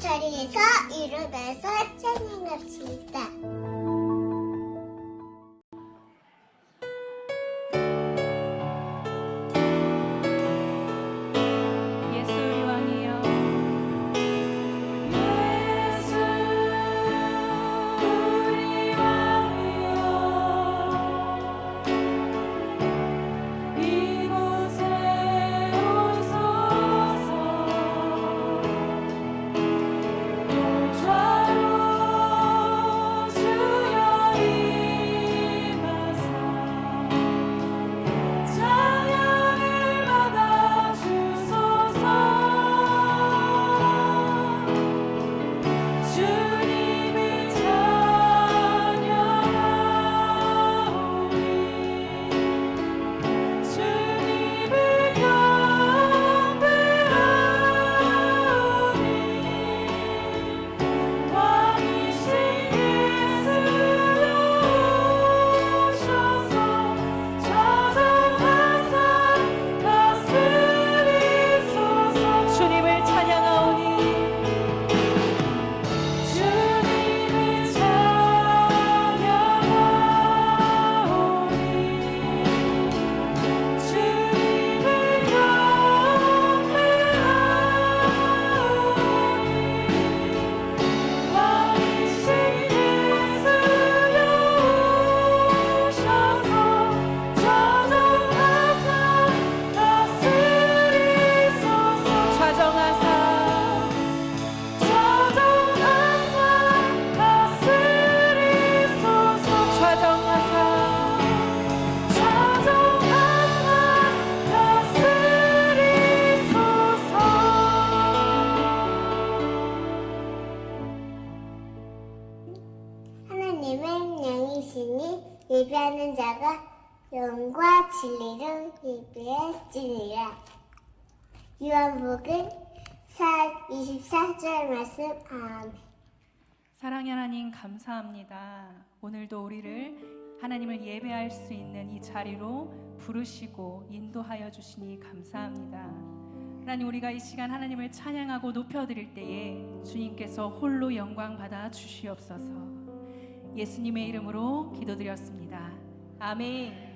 자리에서 일어나서 찬양합시다. 하나님은 영이시니 예배하는 자가 영과 진리를 예배할지니라. 요한복음 24절 말씀. 아멘. 사랑의 하나님, 감사합니다. 오늘도 우리를 하나님을 예배할 수 있는 이 자리로 부르시고 인도하여 주시니 감사합니다. 하나님, 우리가 이 시간 하나님을 찬양하고 높여드릴 때에 주님께서 홀로 영광 받아 주시옵소서. 예수님의 이름으로 기도드렸습니다. 아멘.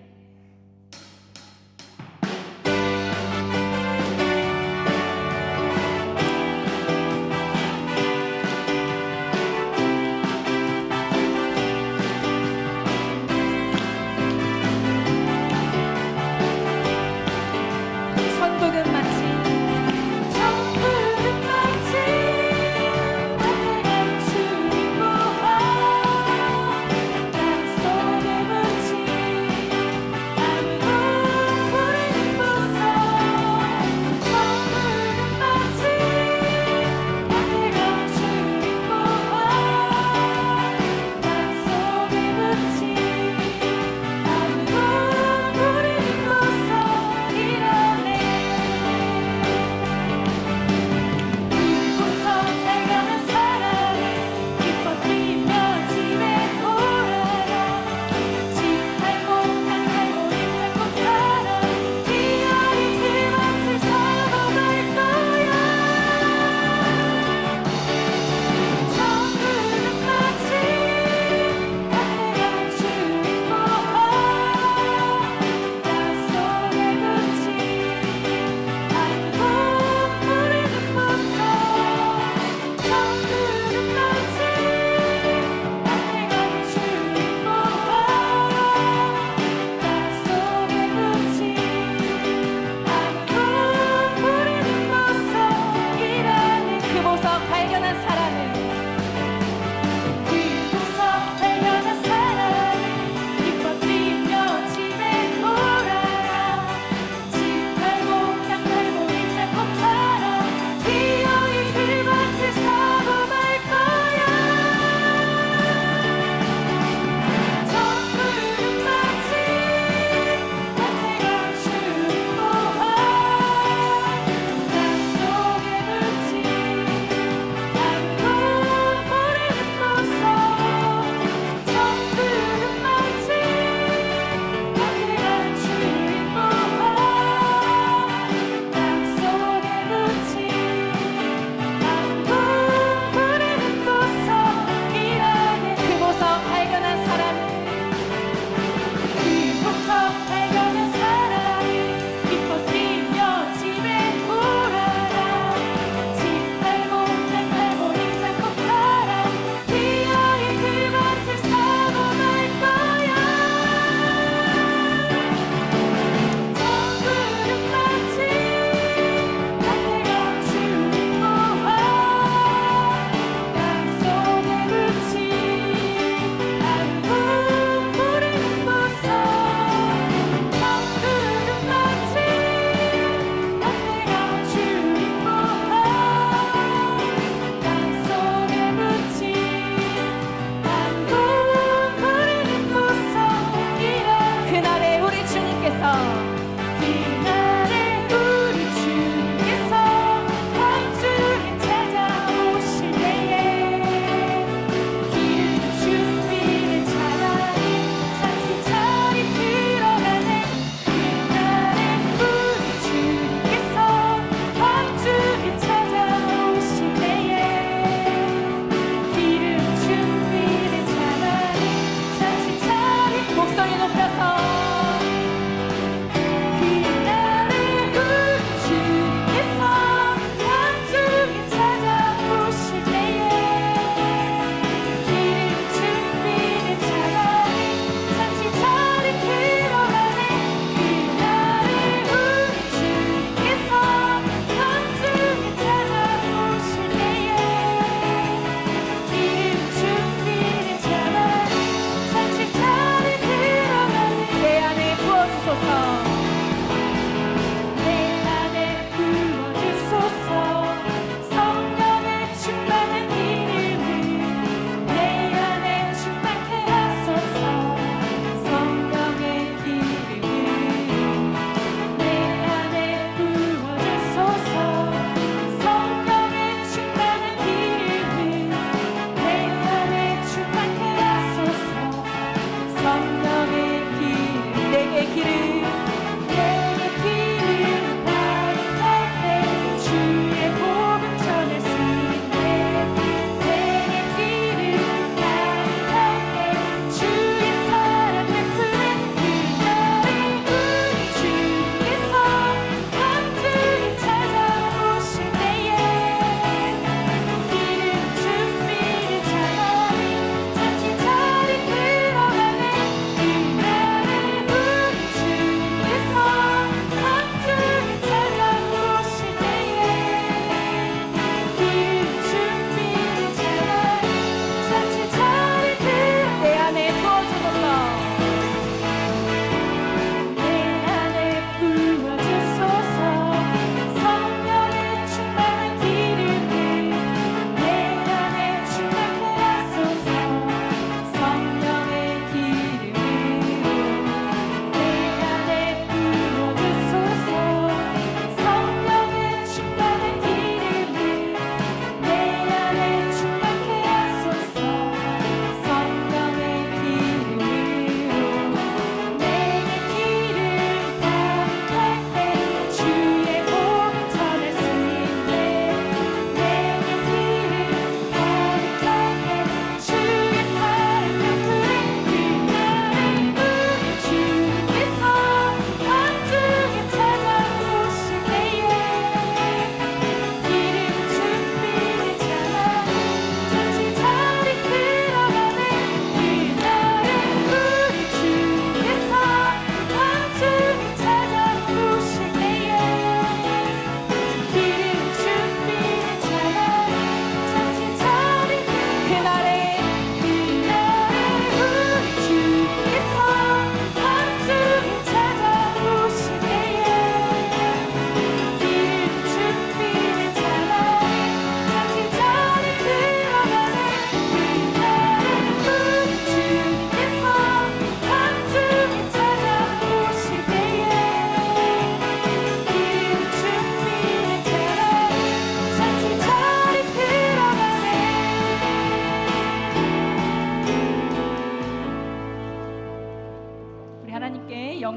천국은 마치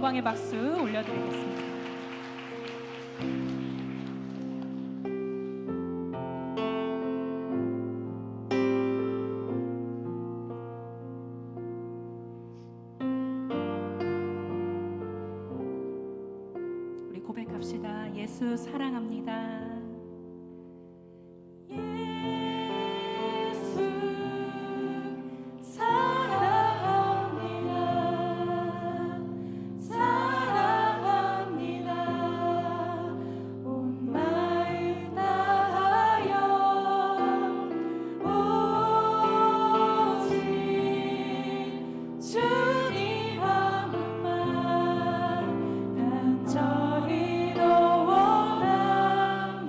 영광의 박수 올려드리겠습니다. 우리 고백합시다. 예수 사랑합니다. 간절히 너 원합니다.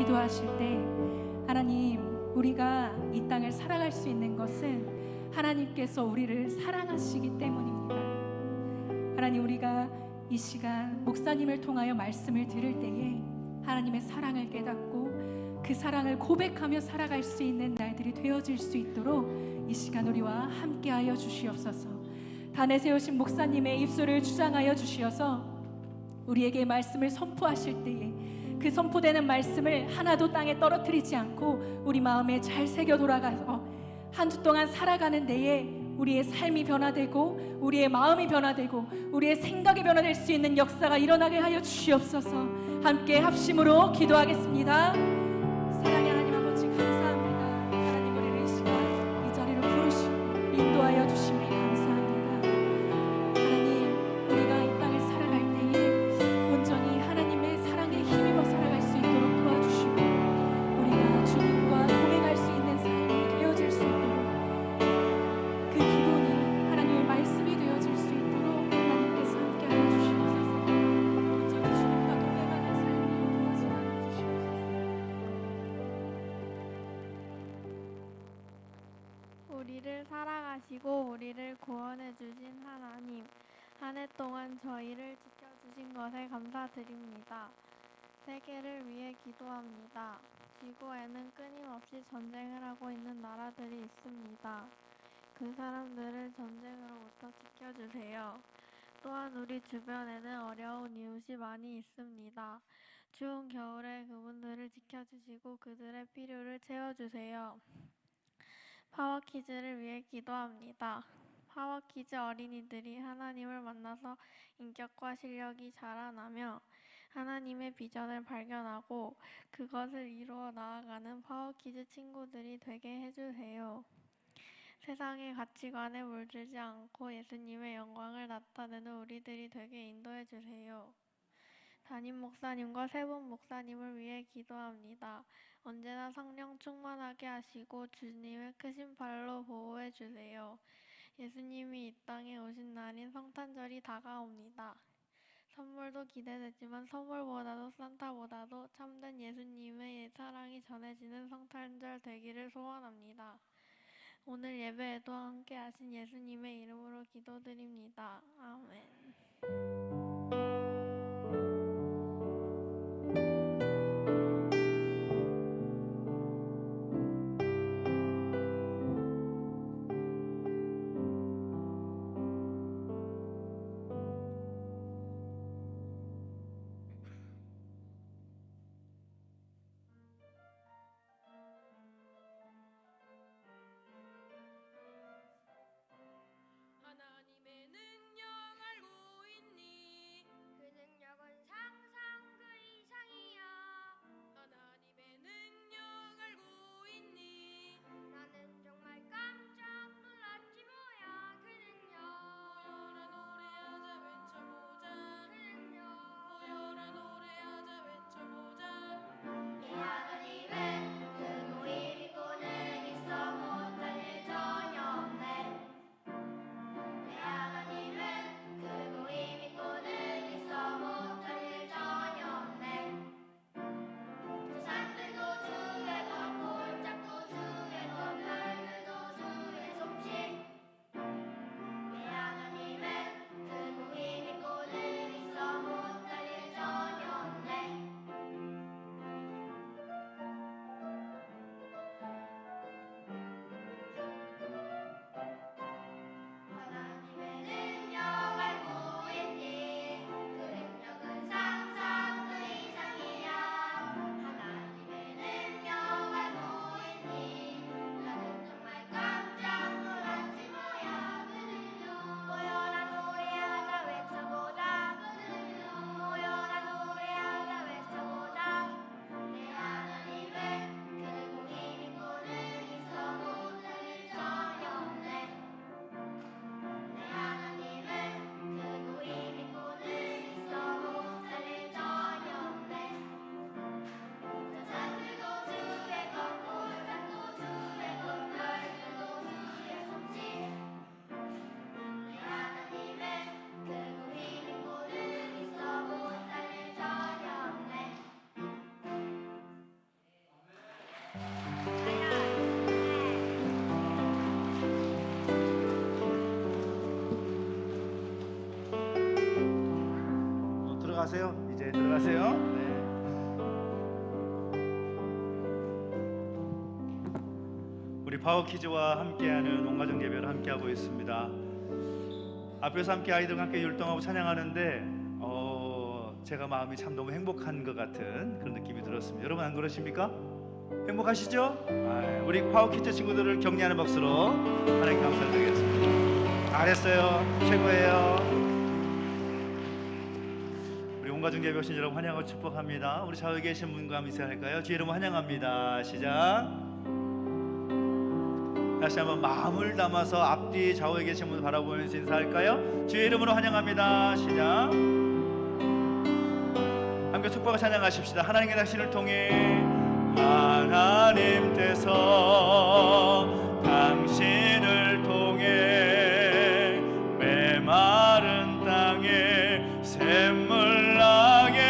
기도하실 때 하나님, 우리가 이 땅을 살아갈 수 있는 것은 하나님께서 우리를 사랑하시기 때문입니다. 하나님, 우리가 이 시간 목사님을 통하여 말씀을 들을 때에 하나님의 사랑을 깨닫고 그 사랑을 고백하며 살아갈 수 있는 날들이 되어질 수 있도록 이 시간 우리와 함께하여 주시옵소서. 단에 세우신 목사님의 입술을 주장하여 주시어서 우리에게 말씀을 선포하실 때에 그 선포되는 말씀을 하나도 땅에 떨어뜨리지 않고 우리 마음에 잘 새겨 돌아가서 한 주 동안 살아가는 데에 우리의 삶이 변화되고 우리의 마음이 변화되고 우리의 생각이 변화될 수 있는 역사가 일어나게 하여 주시옵소서. 함께 합심으로 기도하겠습니다. 사랑의 하나님 아버지, 감사합니다. 하나님, 우리를 이 시간 이 자리로 부르시고 인도하여 주심에 감사합니다. 하나님, 우리가 이 땅을 살아갈 때에 온전히 하나님의 사랑에 힘입어 살아갈 수 있도록 도와주시고 우리가 주님과 동행할 수 있는 삶이 되어질 수 있도록 그 기본이 하나님의 말씀이 되어질 수 있도록 하나님께서 함께하여 주시옵소서. 온전히 주님과 동행하는 삶이 되어지게 하여 주시옵소서. 우리를 사랑하시고 우리를 구원해 주신 하나님, 한 해 동안 저희를 지켜주신 것에 감사드립니다. 세계를 위해 기도합니다. 지구에는 끊임없이 전쟁을 하고 있는 나라들이 있습니다. 그 사람들을 전쟁으로부터 지켜주세요. 또한 우리 주변에는 어려운 이웃이 많이 있습니다. 추운 겨울에 그분들을 지켜주시고 그들의 필요를 채워주세요. 파워키즈를 위해 기도합니다. 파워키즈 어린이들이 하나님을 만나서 인격과 실력이 자라나며 하나님의 비전을 발견하고 그것을 이루어 나아가는 파워키즈 친구들이 되게 해주세요. 세상의 가치관에 물들지 않고 예수님의 영광을 나타내는 우리들이 되게 인도해주세요. 담임 목사님과 세 분 목사님을 위해 기도합니다. 언제나 성령 충만하게 하시고 주님의 크신 팔로 보호해 주세요. 예수님이 이 땅에 오신 날인 성탄절이 다가옵니다. 선물도 기대되지만 선물보다도 산타보다도 참된 예수님의 사랑이 전해지는 성탄절 되기를 소원합니다. 오늘 예배에도 함께 하신 예수님의 이름으로 기도드립니다. 아멘. 하나님의 능력 알고 있니? 들어가세요. 이제 들어가세요. 네. 우리 파워키즈와 함께하는 온가족 예배를 함께하고 있습니다. 앞에서 함께 아이들과 함께 율동하고 찬양하는데 제가 마음이 참 너무 행복한 것 같은 그런 느낌이 들었습니다. 여러분 안 그러십니까? 행복하시죠? 우리 파워키즈 친구들을 격려하는 박수로 하나님께 감사드리겠습니다. 잘했어요. 최고예요. 우리 온가족 예배 오신 여러분 환영하고 축복합니다. 우리 좌우에 계신 분과 함께 인사할까요? 주의 이름으로 환영합니다. 시작. 다시 한번 마음을 담아서 앞뒤 좌우에 계신 분 바라보면서 인사할까요? 주의 이름으로 환영합니다. 시작. 함께 축복을 찬양하십시다. 하나님의 당신을 통해 하나님께서 당신을 통해 메마른 땅에 샘물 나게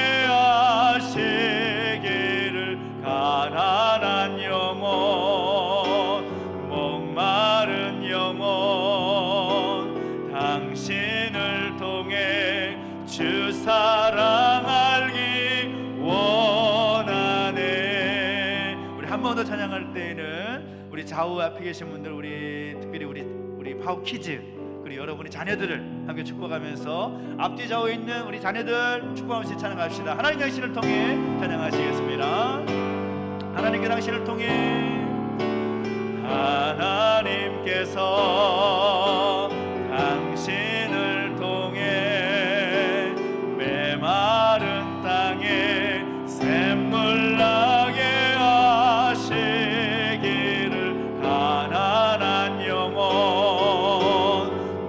하시기를 가난한 영혼 목마른 영혼 당신을 통해 주 사랑 알기 원하네. 우리 한 번 더 찬양할 때에는 우리 좌우 앞에 계신 분들, 우리 특별히 우리 파워키즈 그리고 여러분의 자녀들을 함께 축복하면서 앞뒤 좌우에 있는 우리 자녀들 축복하면서 찬양합시다. 하나님 당신을 통해 찬양하시겠습니다. 하나님께 당신을 통해 하나님께서 당신을 통해 메마른 땅에 샘물 나게 하시기를 가난한 영혼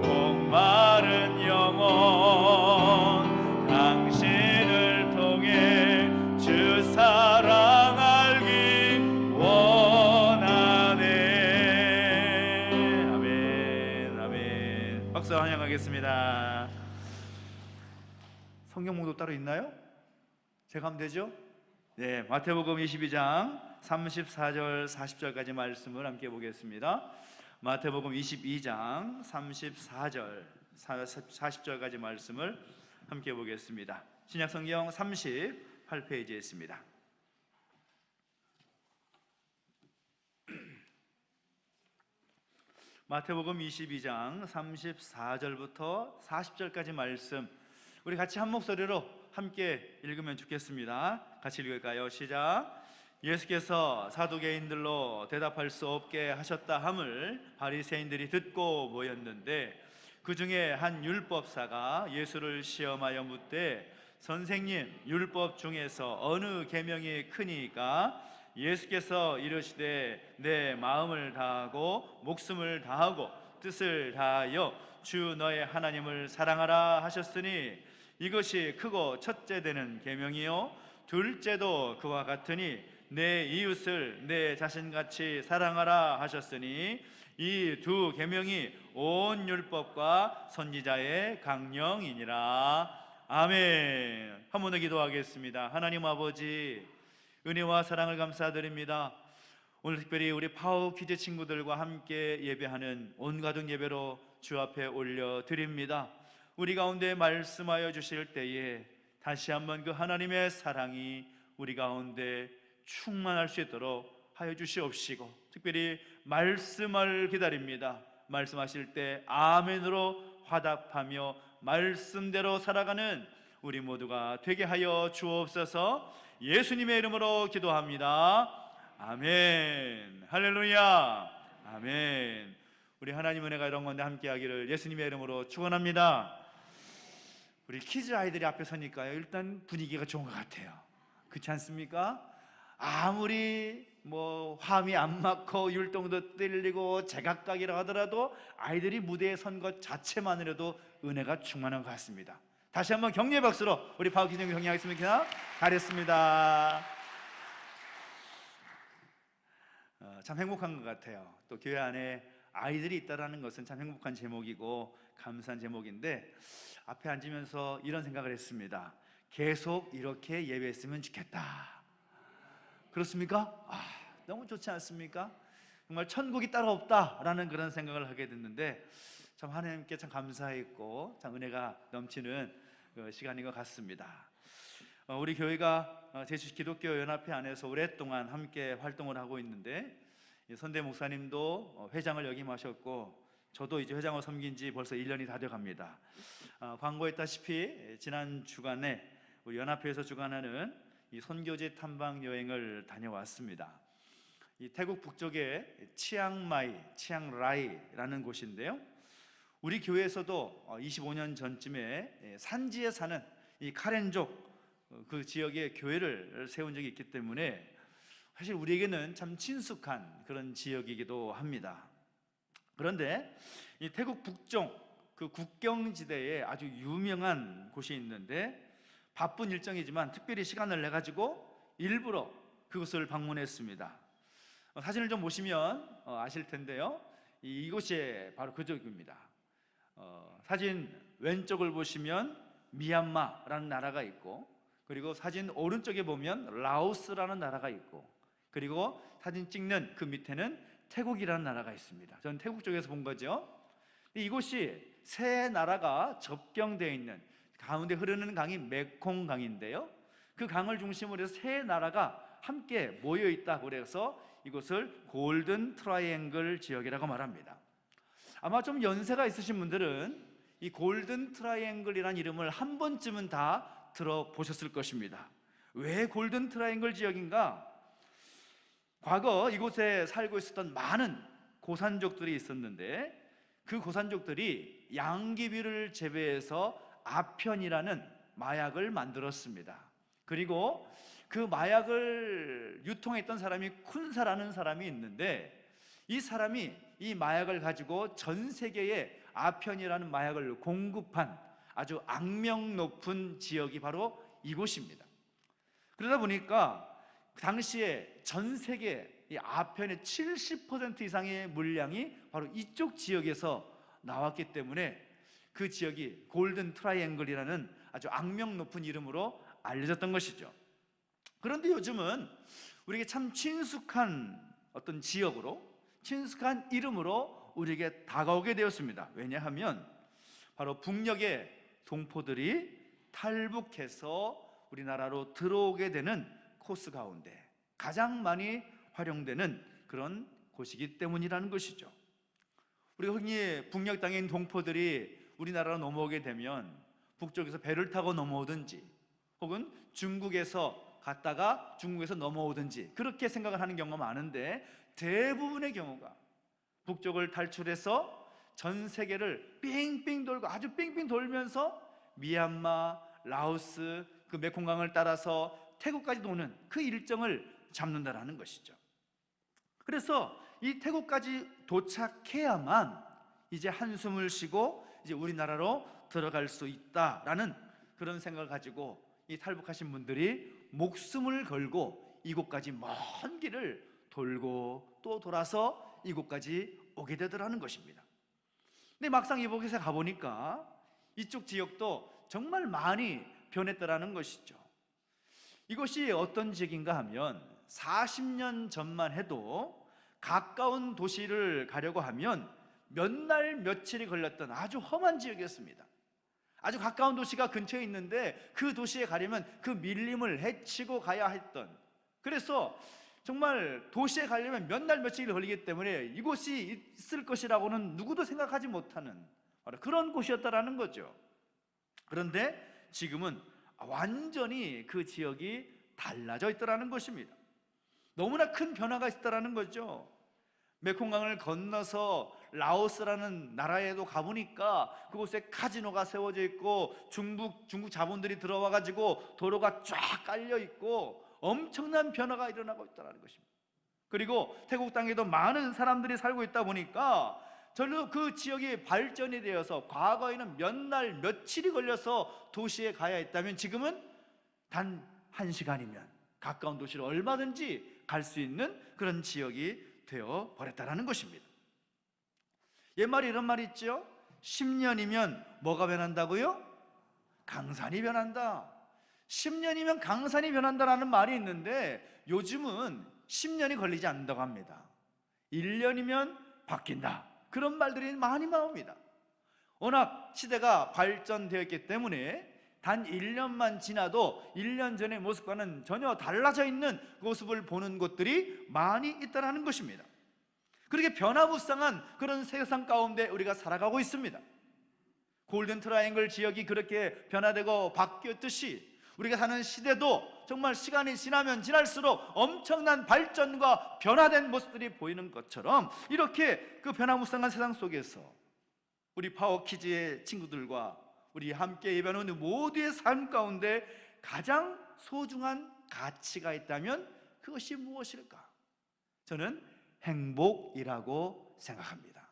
목마른 영혼 당신을 통해 주 사랑 알기 원하네. 아멘 아멘. 박수 환영하겠습니다. 성경 목록 따로 있나요? 제가 하면 되죠? 네, 마태복음 22장 34절 40절까지 말씀을 함께 보겠습니다. 마태복음 22장 34절 40절까지 말씀을 함께 보겠습니다. 신약성경 38페이지에 있습니다. 마태복음 22장 34절부터 40절까지 말씀 우리 같이 한 목소리로 함께 읽으면 좋겠습니다. 같이 읽을까요? 시작. 예수께서 사두개인들로 대답할 수 없게 하셨다 함을 바리새인들이 듣고 모였는데 그 중에 한 율법사가 예수를 시험하여 묻되 선생님, 율법 중에서 어느 계명이 크니까? 예수께서 이르시되 내 마음을 다하고 목숨을 다하고 뜻을 다하여 주 너의 하나님을 사랑하라 하셨으니 이것이 크고 첫째 되는 계명이요 둘째도 그와 같으니 내 이웃을 내 자신같이 사랑하라 하셨으니 이 두 계명이 온 율법과 선지자의 강령이니라. 아멘. 한 번 더 기도하겠습니다. 하나님 아버지, 은혜와 사랑을 감사드립니다. 오늘 특별히 우리 파워키즈 친구들과 함께 예배하는 온가족 예배로 주 앞에 올려드립니다. 우리 가운데 말씀하여 주실 때에 다시 한번 그 하나님의 사랑이 우리 가운데 충만할 수 있도록 하여 주시옵시고, 특별히 말씀을 기다립니다. 말씀하실 때 아멘으로 화답하며 말씀대로 살아가는 우리 모두가 되게 하여 주옵소서. 예수님의 이름으로 기도합니다. 아멘. 할렐루야. 아멘. 우리 하나님 은혜가 이런 건데 함께하기를 예수님의 이름으로 축원합니다. 우리 키즈 아이들이 앞에 서니까요, 일단 분위기가 좋은 것 같아요. 그렇지 않습니까? 아무리 화음이 안 맞고 율동도 떨리고 제각각이라 하더라도 아이들이 무대에 선 것 자체만으로도 은혜가 충만한 것 같습니다. 다시 한번 격려의 박수로 우리 파워키즈 격려하겠습니다. 잘했습니다. 참 행복한 것 같아요. 또 교회 안에 아이들이 있다는 것은 참 행복한 제목이고 감사한 제목인데, 앞에 앉으면서 이런 생각을 했습니다. 계속 이렇게 예배했으면 좋겠다. 그렇습니까? 너무 좋지 않습니까? 정말 천국이 따로 없다라는 그런 생각을 하게 됐는데, 참 하나님께 참 감사했고 참 은혜가 넘치는 시간인 것 같습니다. 우리 교회가 제주기독교연합회 안에서 오랫동안 함께 활동을 하고 있는데, 선대 목사님도 회장을 역임하셨고 저도 이제 회장을 섬긴 지 벌써 1년이 다 돼갑니다. 광고했다시피 지난 주간에 우리 연합회에서 주관하는 이 선교지 탐방 여행을 다녀왔습니다. 이 태국 북쪽의 치앙라이라는 곳인데요, 우리 교회에서도 25년 전쯤에 산지에 사는 이 카렌족 그 지역에 교회를 세운 적이 있기 때문에 사실 우리에게는 참 친숙한 그런 지역이기도 합니다. 그런데 이 태국 북쪽 그 국경지대에 아주 유명한 곳이 있는데, 바쁜 일정이지만 특별히 시간을 내 가지고 일부러 그곳을 방문했습니다. 사진을 좀 보시면 아실 텐데요, 이곳이 바로 그쪽입니다. 사진 왼쪽을 보시면 미얀마라는 나라가 있고, 그리고 사진 오른쪽에 보면 라오스라는 나라가 있고, 그리고 사진 찍는 그 밑에는 태국이라는 나라가 있습니다. 저는 태국 쪽에서 본 거죠. 이곳이 세 나라가 접경되어 있는, 가운데 흐르는 강이 메콩강인데요, 그 강을 중심으로 해서 세 나라가 함께 모여 있다고 그래서 이곳을 골든 트라이앵글 지역이라고 말합니다. 아마 좀 연세가 있으신 분들은 이 골든 트라이앵글이라는 이름을 한 번쯤은 다 들어보셨을 것입니다. 왜 골든 트라이앵글 지역인가? 과거 이곳에 살고 있었던 많은 고산족들이 있었는데, 그 고산족들이 양귀비를 재배해서 아편이라는 마약을 만들었습니다. 그리고 그 마약을 유통했던 사람이 쿤사라는 사람이 있는데, 이 사람이 이 마약을 가지고 전 세계에 아편이라는 마약을 공급한 아주 악명 높은 지역이 바로 이곳입니다. 그러다 보니까 당시에 전 세계 이 아편의 70% 이상의 물량이 바로 이쪽 지역에서 나왔기 때문에 그 지역이 골든 트라이앵글이라는 아주 악명 높은 이름으로 알려졌던 것이죠. 그런데 요즘은 우리에게 참 친숙한 어떤 지역으로, 친숙한 이름으로 우리에게 다가오게 되었습니다. 왜냐하면 바로 북녘의 동포들이 탈북해서 우리나라로 들어오게 되는 코스 가운데 가장 많이 활용되는 그런 곳이기 때문이라는 것이죠. 우리가 흔히 북녘 땅에 있는 동포들이 우리나라로 넘어오게 되면 북쪽에서 배를 타고 넘어오든지, 혹은 중국에서 갔다가 중국에서 넘어오든지 그렇게 생각을 하는 경우가 많은데, 대부분의 경우가 북쪽을 탈출해서 전 세계를 삥삥 돌고, 아주 삥삥 돌면서 미얀마, 라오스, 그 메콩강을 따라서 태국까지 도는 그 일정을 잡는다라는 것이죠. 그래서 이 태국까지 도착해야만 이제 한숨을 쉬고 이제 우리나라로 들어갈 수 있다라는 그런 생각을 가지고 이 탈북하신 분들이 목숨을 걸고 이곳까지 먼 길을 돌고 또 돌아서 이곳까지 오게 되더라는 것입니다. 근데 막상 이곳에 가보니까 이쪽 지역도 정말 많이 변했더라는 것이죠. 이것이 어떤 지역인가 하면 40년 전만 해도 가까운 도시를 가려고 하면 몇 날 며칠이 걸렸던 아주 험한 지역이었습니다. 아주 가까운 도시가 근처에 있는데 그 도시에 가려면 그 밀림을 헤치고 가야 했던, 그래서 정말 도시에 가려면 몇 날 며칠이 걸리기 때문에 이곳이 있을 것이라고는 누구도 생각하지 못하는 바로 그런 곳이었다라는 거죠. 그런데 지금은 완전히 그 지역이 달라져 있더라는 것입니다. 너무나 큰 변화가 있다라는 거죠. 메콩강을 건너서 라오스라는 나라에도 가보니까 그곳에 카지노가 세워져 있고 중국 자본들이 들어와 가지고 도로가 쫙 깔려 있고 엄청난 변화가 일어나고 있다는 것입니다. 그리고 태국 땅에도 많은 사람들이 살고 있다 보니까 절로 그 지역이 발전이 되어서 과거에는 몇 날 며칠이 걸려서 도시에 가야 했다면 지금은 단 1시간이면 가까운 도시를 얼마든지 갈 수 있는 그런 지역이 되어 버렸다는 것입니다. 옛말에 이런 말이 있죠. 10년이면 뭐가 변한다고요? 강산이 변한다. 10년이면 강산이 변한다라는 말이 있는데 요즘은 10년이 걸리지 않는다고 합니다. 1년이면 바뀐다, 그런 말들이 많이 나옵니다. 워낙 시대가 발전되었기 때문에 단 1년만 지나도 1년 전의 모습과는 전혀 달라져 있는 모습을 보는 곳들이 많이 있다는 것입니다. 그렇게 변화무쌍한 그런 세상 가운데 우리가 살아가고 있습니다. 골든 트라이앵글 지역이 그렇게 변화되고 바뀌었듯이 우리가 사는 시대도 정말 시간이 지나면 지날수록 엄청난 발전과 변화된 모습들이 보이는 것처럼 이렇게 그 변화무쌍한 세상 속에서 우리 파워키즈의 친구들과 우리 함께 예배하는 모두의 삶 가운데 가장 소중한 가치가 있다면 그것이 무엇일까? 저는 행복이라고 생각합니다.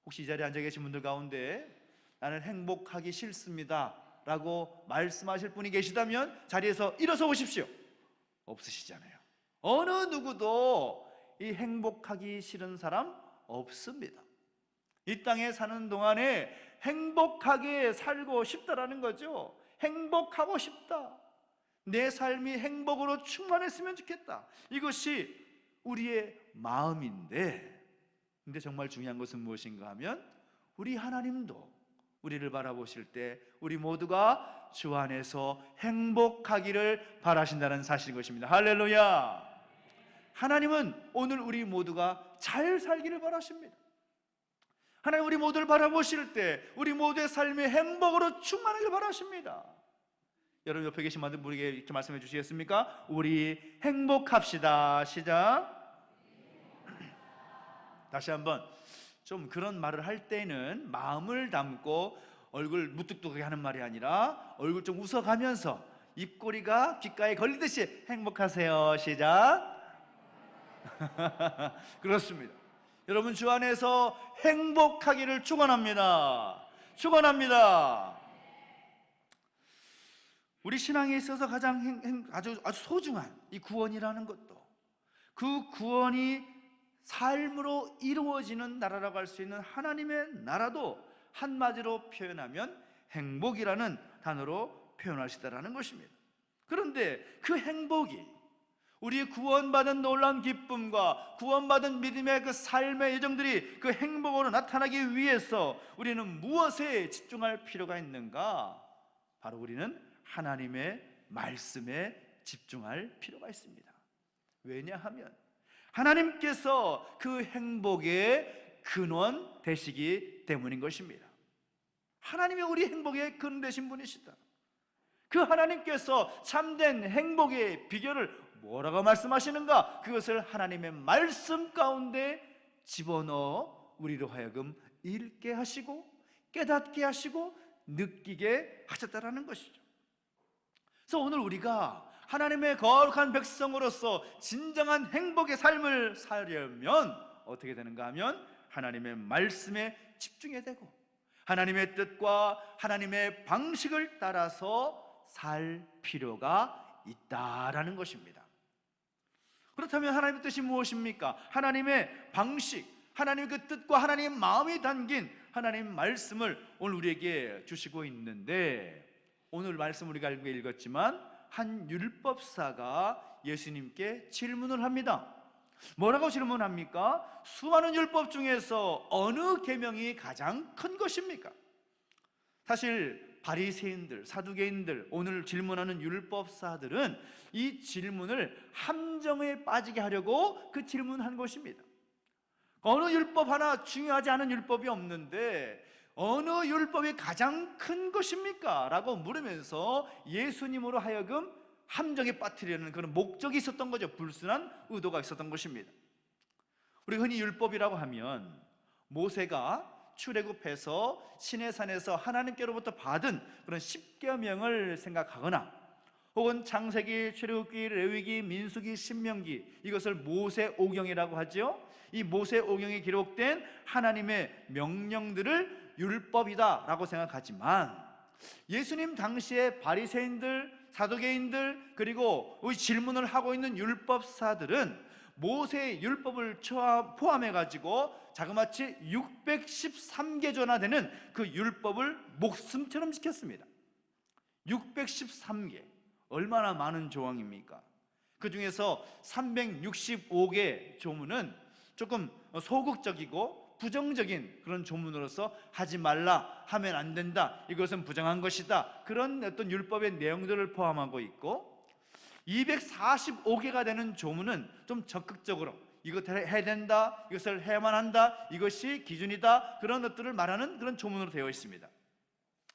혹시 이 자리에 앉아 계신 분들 가운데 나는 행복하기 싫습니다 라고 말씀하실 분이 계시다면 자리에서 일어서 오십시오. 없으시잖아요. 어느 누구도 이 행복하기 싫은 사람 없습니다. 이 땅에 사는 동안에 행복하게 살고 싶다라는 거죠. 행복하고 싶다. 내 삶이 행복으로 충만했으면 좋겠다. 이것이 우리의 마음인데, 근데 정말 중요한 것은 무엇인가 하면 우리 하나님도 우리를 바라보실 때 우리 모두가 주 안에서 행복하기를 바라신다는 사실인 것입니다. 할렐루야. 하나님은 오늘 우리 모두가 잘 살기를 바라십니다. 하나님 우리 모두를 바라보실 때 우리 모두의 삶이 행복으로 충만하기를 바라십니다. 여러분 옆에 계신 분들에게 이렇게 말씀해 주시겠습니까? 우리 행복합시다. 시작. 다시 한번. 좀 그런 말을 할 때는 마음을 담고 얼굴 무뚝뚝하게 하는 말이 아니라 얼굴 좀 웃어가면서 입꼬리가 귓가에 걸리듯이 행복하세요. 시작. 그렇습니다. 여러분 주 안에서 행복하기를 축원합니다. 축원합니다. 우리 신앙에 있어서 가장 아주 소중한 이 구원이라는 것도 그 구원이 삶으로 이루어지는 나라라고 할 수 있는 하나님의 나라도 한마디로 표현하면 행복이라는 단어로 표현할 수 있다는 것입니다. 그런데 그 행복이 우리의 구원받은 놀라운 기쁨과 구원받은 믿음의 그 삶의 여정들이 그 행복으로 나타나기 위해서 우리는 무엇에 집중할 필요가 있는가? 바로 우리는 하나님의 말씀에 집중할 필요가 있습니다. 왜냐하면 하나님께서 그 행복의 근원 되시기 때문인 것입니다. 하나님이 우리 행복의 근원 되신 분이시다. 그 하나님께서 참된 행복의 비결을 뭐라고 말씀하시는가? 그것을 하나님의 말씀 가운데 집어넣어 우리로 하여금 읽게 하시고 깨닫게 하시고 느끼게 하셨다라는 것이죠. 그래서 오늘 우리가 하나님의 거룩한 백성으로서 진정한 행복의 삶을 살려면 어떻게 되는가 하면 하나님의 말씀에 집중해야 되고 하나님의 뜻과 하나님의 방식을 따라서 살 필요가 있다라는 것입니다. 그렇다면 하나님의 뜻이 무엇입니까? 하나님의 방식, 하나님의 그 뜻과 하나님의 마음이 담긴 하나님 말씀을 오늘 우리에게 주시고 있는데, 오늘 말씀 우리가 읽었지만 한 율법사가 예수님께 질문을 합니다. 뭐라고 질문합니까? 수많은 율법 중에서 어느 계명이 가장 큰 것입니까? 사실 바리새인들, 사두개인들, 오늘 질문하는 율법사들은 이 질문을 함정에 빠지게 하려고 그 질문한 것입니다. 어느 율법 하나 중요하지 않은 율법이 없는데 어느 율법이 가장 큰 것입니까? 라고 물으면서 예수님으로 하여금 함정에 빠뜨리려는 그런 목적이 있었던 거죠. 불순한 의도가 있었던 것입니다. 우리 흔히 율법이라고 하면 모세가 출애굽해서 시내산에서 하나님께로부터 받은 그런 10계명을 생각하거나 혹은 창세기, 출애굽기, 레위기, 민수기, 신명기, 이것을 모세오경이라고 하죠. 이 모세오경에 기록된 하나님의 명령들을 율법이다 라고 생각하지만, 예수님 당시에 바리새인들, 사두개인들, 그리고 질문을 하고 있는 율법사들은 모세의 율법을 포함해가지고 자그마치 613개조나 되는 그 율법을 목숨처럼 지켰습니다. 613개, 얼마나 많은 조항입니까? 그 중에서 365개 조문은 조금 소극적이고 부정적인 그런 조문으로서 하지 말라, 하면 안 된다, 이것은 부정한 것이다, 그런 어떤 율법의 내용들을 포함하고 있고, 245개가 되는 조문은 좀 적극적으로 이것을 해야 된다, 이것을 해야만 한다, 이것이 기준이다, 그런 것들을 말하는 그런 조문으로 되어 있습니다.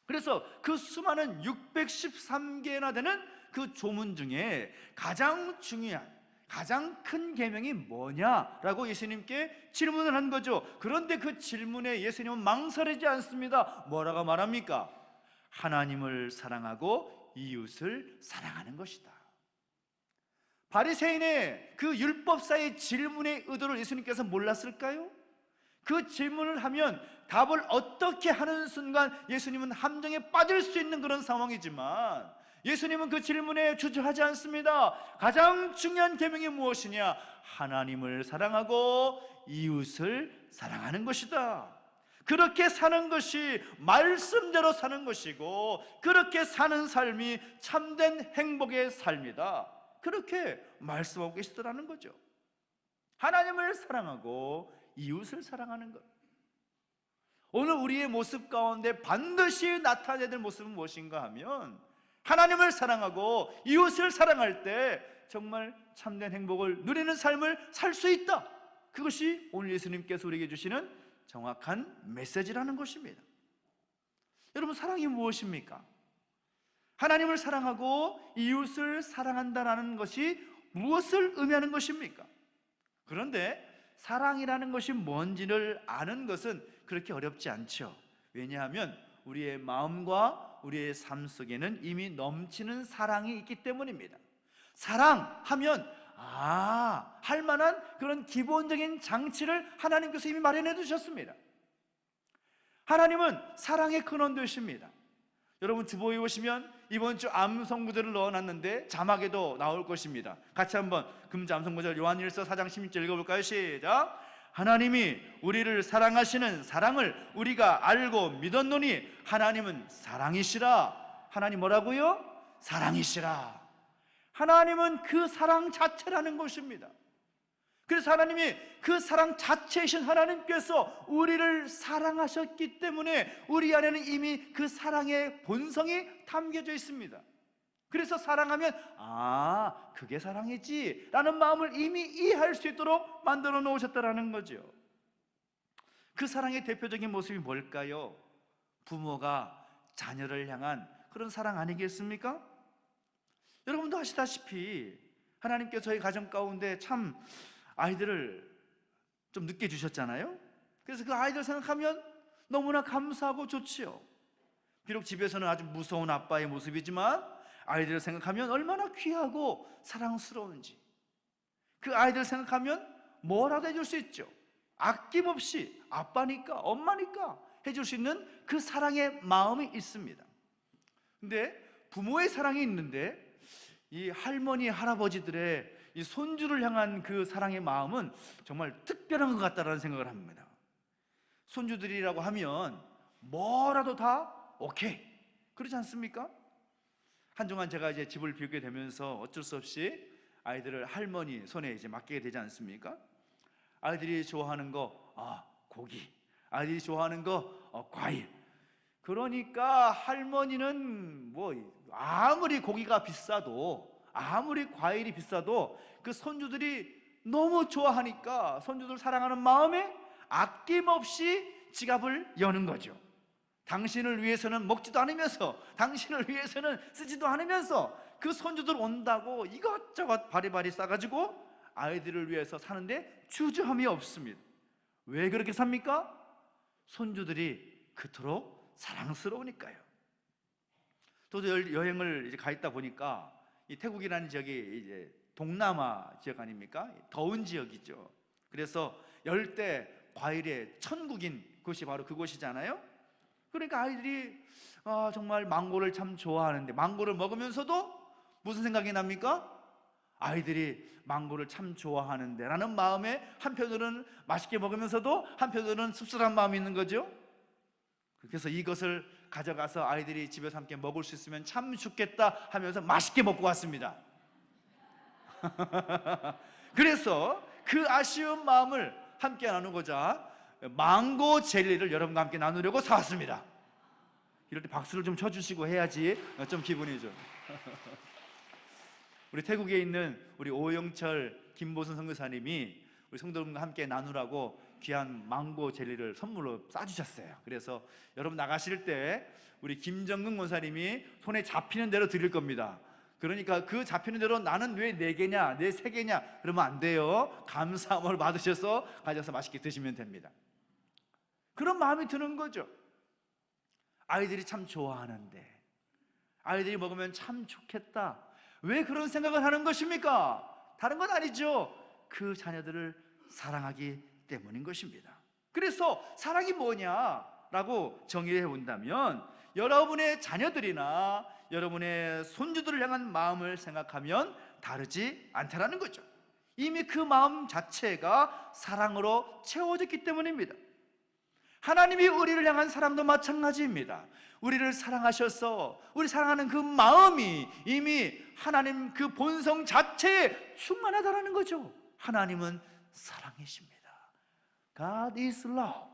그래서 그 수많은 613개나 되는 그 조문 중에 가장 중요한, 가장 큰 계명이 뭐냐라고 예수님께 질문을 한 거죠. 그런데 그 질문에 예수님은 망설이지 않습니다. 뭐라고 말합니까? 하나님을 사랑하고 이웃을 사랑하는 것이다. 바리새인의 그 율법사의 질문의 의도를 예수님께서 몰랐을까요? 그 질문을 하면 답을 어떻게 하는 순간 예수님은 함정에 빠질 수 있는 그런 상황이지만, 예수님은 그 질문에 주저하지 않습니다. 가장 중요한 계명이 무엇이냐? 하나님을 사랑하고 이웃을 사랑하는 것이다. 그렇게 사는 것이 말씀대로 사는 것이고, 그렇게 사는 삶이 참된 행복의 삶이다, 그렇게 말씀하고 계시더라는 거죠. 하나님을 사랑하고 이웃을 사랑하는 것. 오늘 우리의 모습 가운데 반드시 나타나야 될 모습은 무엇인가 하면, 하나님을 사랑하고 이웃을 사랑할 때 정말 참된 행복을 누리는 삶을 살 수 있다. 그것이 오늘 예수님께서 우리에게 주시는 정확한 메시지라는 것입니다. 여러분, 사랑이 무엇입니까? 하나님을 사랑하고 이웃을 사랑한다는 것이 무엇을 의미하는 것입니까? 그런데 사랑이라는 것이 뭔지를 아는 것은 그렇게 어렵지 않죠. 왜냐하면 우리의 마음과 우리의 삶 속에는 이미 넘치는 사랑이 있기 때문입니다. 사랑하면 할 만한 그런 기본적인 장치를 하나님께서 이미 마련해 두셨습니다. 하나님은 사랑의 근원 되십니다. 여러분, 주보에 보시면 이번 주 암송구절을 넣어놨는데 자막에도 나올 것입니다. 같이 한번 금주 암송구절 요한일서 4장 16절 읽어볼까요? 시작. 하나님이 우리를 사랑하시는 사랑을 우리가 알고 믿었노니 하나님은 사랑이시라. 하나님 뭐라고요? 사랑이시라. 하나님은 그 사랑 자체라는 것입니다. 그래서 하나님이 그 사랑 자체이신 하나님께서 우리를 사랑하셨기 때문에 우리 안에는 이미 그 사랑의 본성이 담겨져 있습니다. 그래서 사랑하면 그게 사랑이지 라는 마음을 이미 이해할 수 있도록 만들어 놓으셨다는 거죠. 그 사랑의 대표적인 모습이 뭘까요? 부모가 자녀를 향한 그런 사랑 아니겠습니까? 여러분도 아시다시피 하나님께서 저희 가정 가운데 참 아이들을 좀 늦게 주셨잖아요. 그래서 그 아이들 생각하면 너무나 감사하고 좋지요. 비록 집에서는 아주 무서운 아빠의 모습이지만 아이들을 생각하면 얼마나 귀하고 사랑스러운지, 그 아이들 생각하면 뭐라도 해줄 수 있죠. 아낌없이 아빠니까 엄마니까 해줄 수 있는 그 사랑의 마음이 있습니다. 근데 부모의 사랑이 있는데 이 할머니 할아버지들의 이 손주를 향한 그 사랑의 마음은 정말 특별한 것 같다라는 생각을 합니다. 손주들이라고 하면 뭐라도 다 오케이, 그렇지 않습니까? 한동안 제가 이제 집을 비우게 되면서 어쩔 수 없이 아이들을 할머니 손에 이제 맡기게 되지 않습니까? 아이들이 좋아하는 거 고기, 아이들이 좋아하는 거 과일. 그러니까 할머니는 뭐 아무리 고기가 비싸도, 아무리 과일이 비싸도 그 손주들이 너무 좋아하니까 손주들 사랑하는 마음에 아낌없이 지갑을 여는 거죠. 당신을 위해서는 먹지도 않으면서, 당신을 위해서는 쓰지도 않으면서 그 손주들 온다고 이것저것 바리바리 싸가지고 아이들을 위해서 사는데 주저함이 없습니다. 왜 그렇게 삽니까? 손주들이 그토록 사랑스러우니까요. 저도 여행을 이제 가 있다 보니까 이 태국이라는 지역이 이제 동남아 지역 아닙니까? 더운 지역이죠. 그래서 열대 과일의 천국인 곳이 바로 그곳이잖아요. 그러니까 아이들이 정말 망고를 참 좋아하는데, 망고를 먹으면서도 무슨 생각이 납니까? 아이들이 망고를 참 좋아하는데 라는 마음에 한편으로는 맛있게 먹으면서도 한편으로는 씁쓸한 마음이 있는 거죠. 그래서 이것을 가져가서 아이들이 집에서 함께 먹을 수 있으면 참 좋겠다 하면서 맛있게 먹고 왔습니다. 그래서 그 아쉬운 마음을 함께 나누고자 망고 젤리를 여러분과 함께 나누려고 사왔습니다. 이럴 때 박수를 좀 쳐주시고 해야지 좀 기분이 좀. 우리 태국에 있는 우리 오영철 김보순 선교사님이 우리 성도들과 함께 나누라고 귀한 망고 젤리를 선물로 싸주셨어요. 그래서 여러분 나가실 때 우리 김정근 권사님이 손에 잡히는 대로 드릴 겁니다. 그러니까 그 잡히는 대로 나는 왜 4개냐 내 3개냐 그러면 안 돼요. 감사함을 받으셔서 가져서 맛있게 드시면 됩니다. 그런 마음이 드는 거죠. 아이들이 참 좋아하는데, 아이들이 먹으면 참 좋겠다, 왜 그런 생각을 하는 것입니까? 다른 건 아니죠. 그 자녀들을 사랑하기 때문인 것입니다. 그래서 사랑이 뭐냐라고 정의해 본다면, 여러분의 자녀들이나 여러분의 손주들을 향한 마음을 생각하면 다르지 않다라는 거죠. 이미 그 마음 자체가 사랑으로 채워졌기 때문입니다. 하나님이 우리를 향한 사랑도 마찬가지입니다. 우리를 사랑하셔서 우리 사랑하는 그 마음이 이미 하나님 그 본성 자체에 충만하다라는 거죠. 하나님은 사랑이십니다. God is love.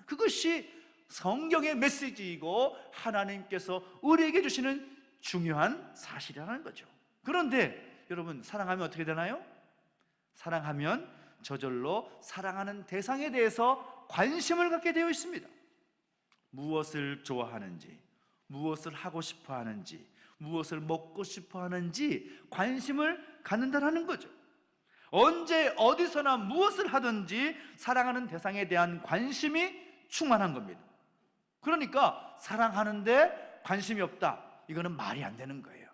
그것이 성경의 메시지이고 하나님께서 우리에게 주시는 중요한 사실이라는 거죠. 그런데 여러분, 사랑하면 어떻게 되나요? 사랑하면 저절로 사랑하는 대상에 대해서 관심을 갖게 되어 있습니다. 무엇을 좋아하는지, 무엇을 하고 싶어 하는지, 무엇을 먹고 싶어 하는지 관심을 갖는다는 거죠. 언제 어디서나 무엇을 하든지 사랑하는 대상에 대한 관심이 충만한 겁니다. 그러니까 사랑하는데 관심이 없다, 이거는 말이 안 되는 거예요.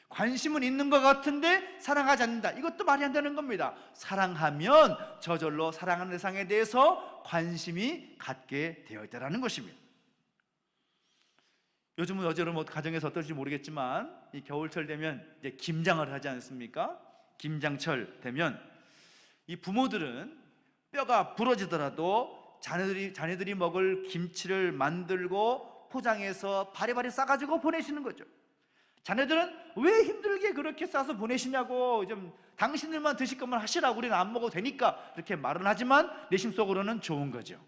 관심은 있는 것 같은데 사랑하지 않는다, 이것도 말이 안 되는 겁니다. 사랑하면 저절로 사랑하는 대상에 대해서 관심이 갖게 되어 있다는 것입니다. 요즘은 여러분 가정에서 어떨지 모르겠지만 이 겨울철 되면 이제 김장을 하지 않습니까? 김장철 되면 이 부모들은 뼈가 부러지더라도 자녀들이 먹을 김치를 만들고 포장해서 바리바리 싸가지고 보내시는 거죠. 자녀들은 왜 힘들게 그렇게 싸서 보내시냐고, 좀 당신들만 드실 것만 하시라고, 우리는 안 먹어도 되니까 이렇게 말은 하지만 내심 속으로는 좋은 거죠.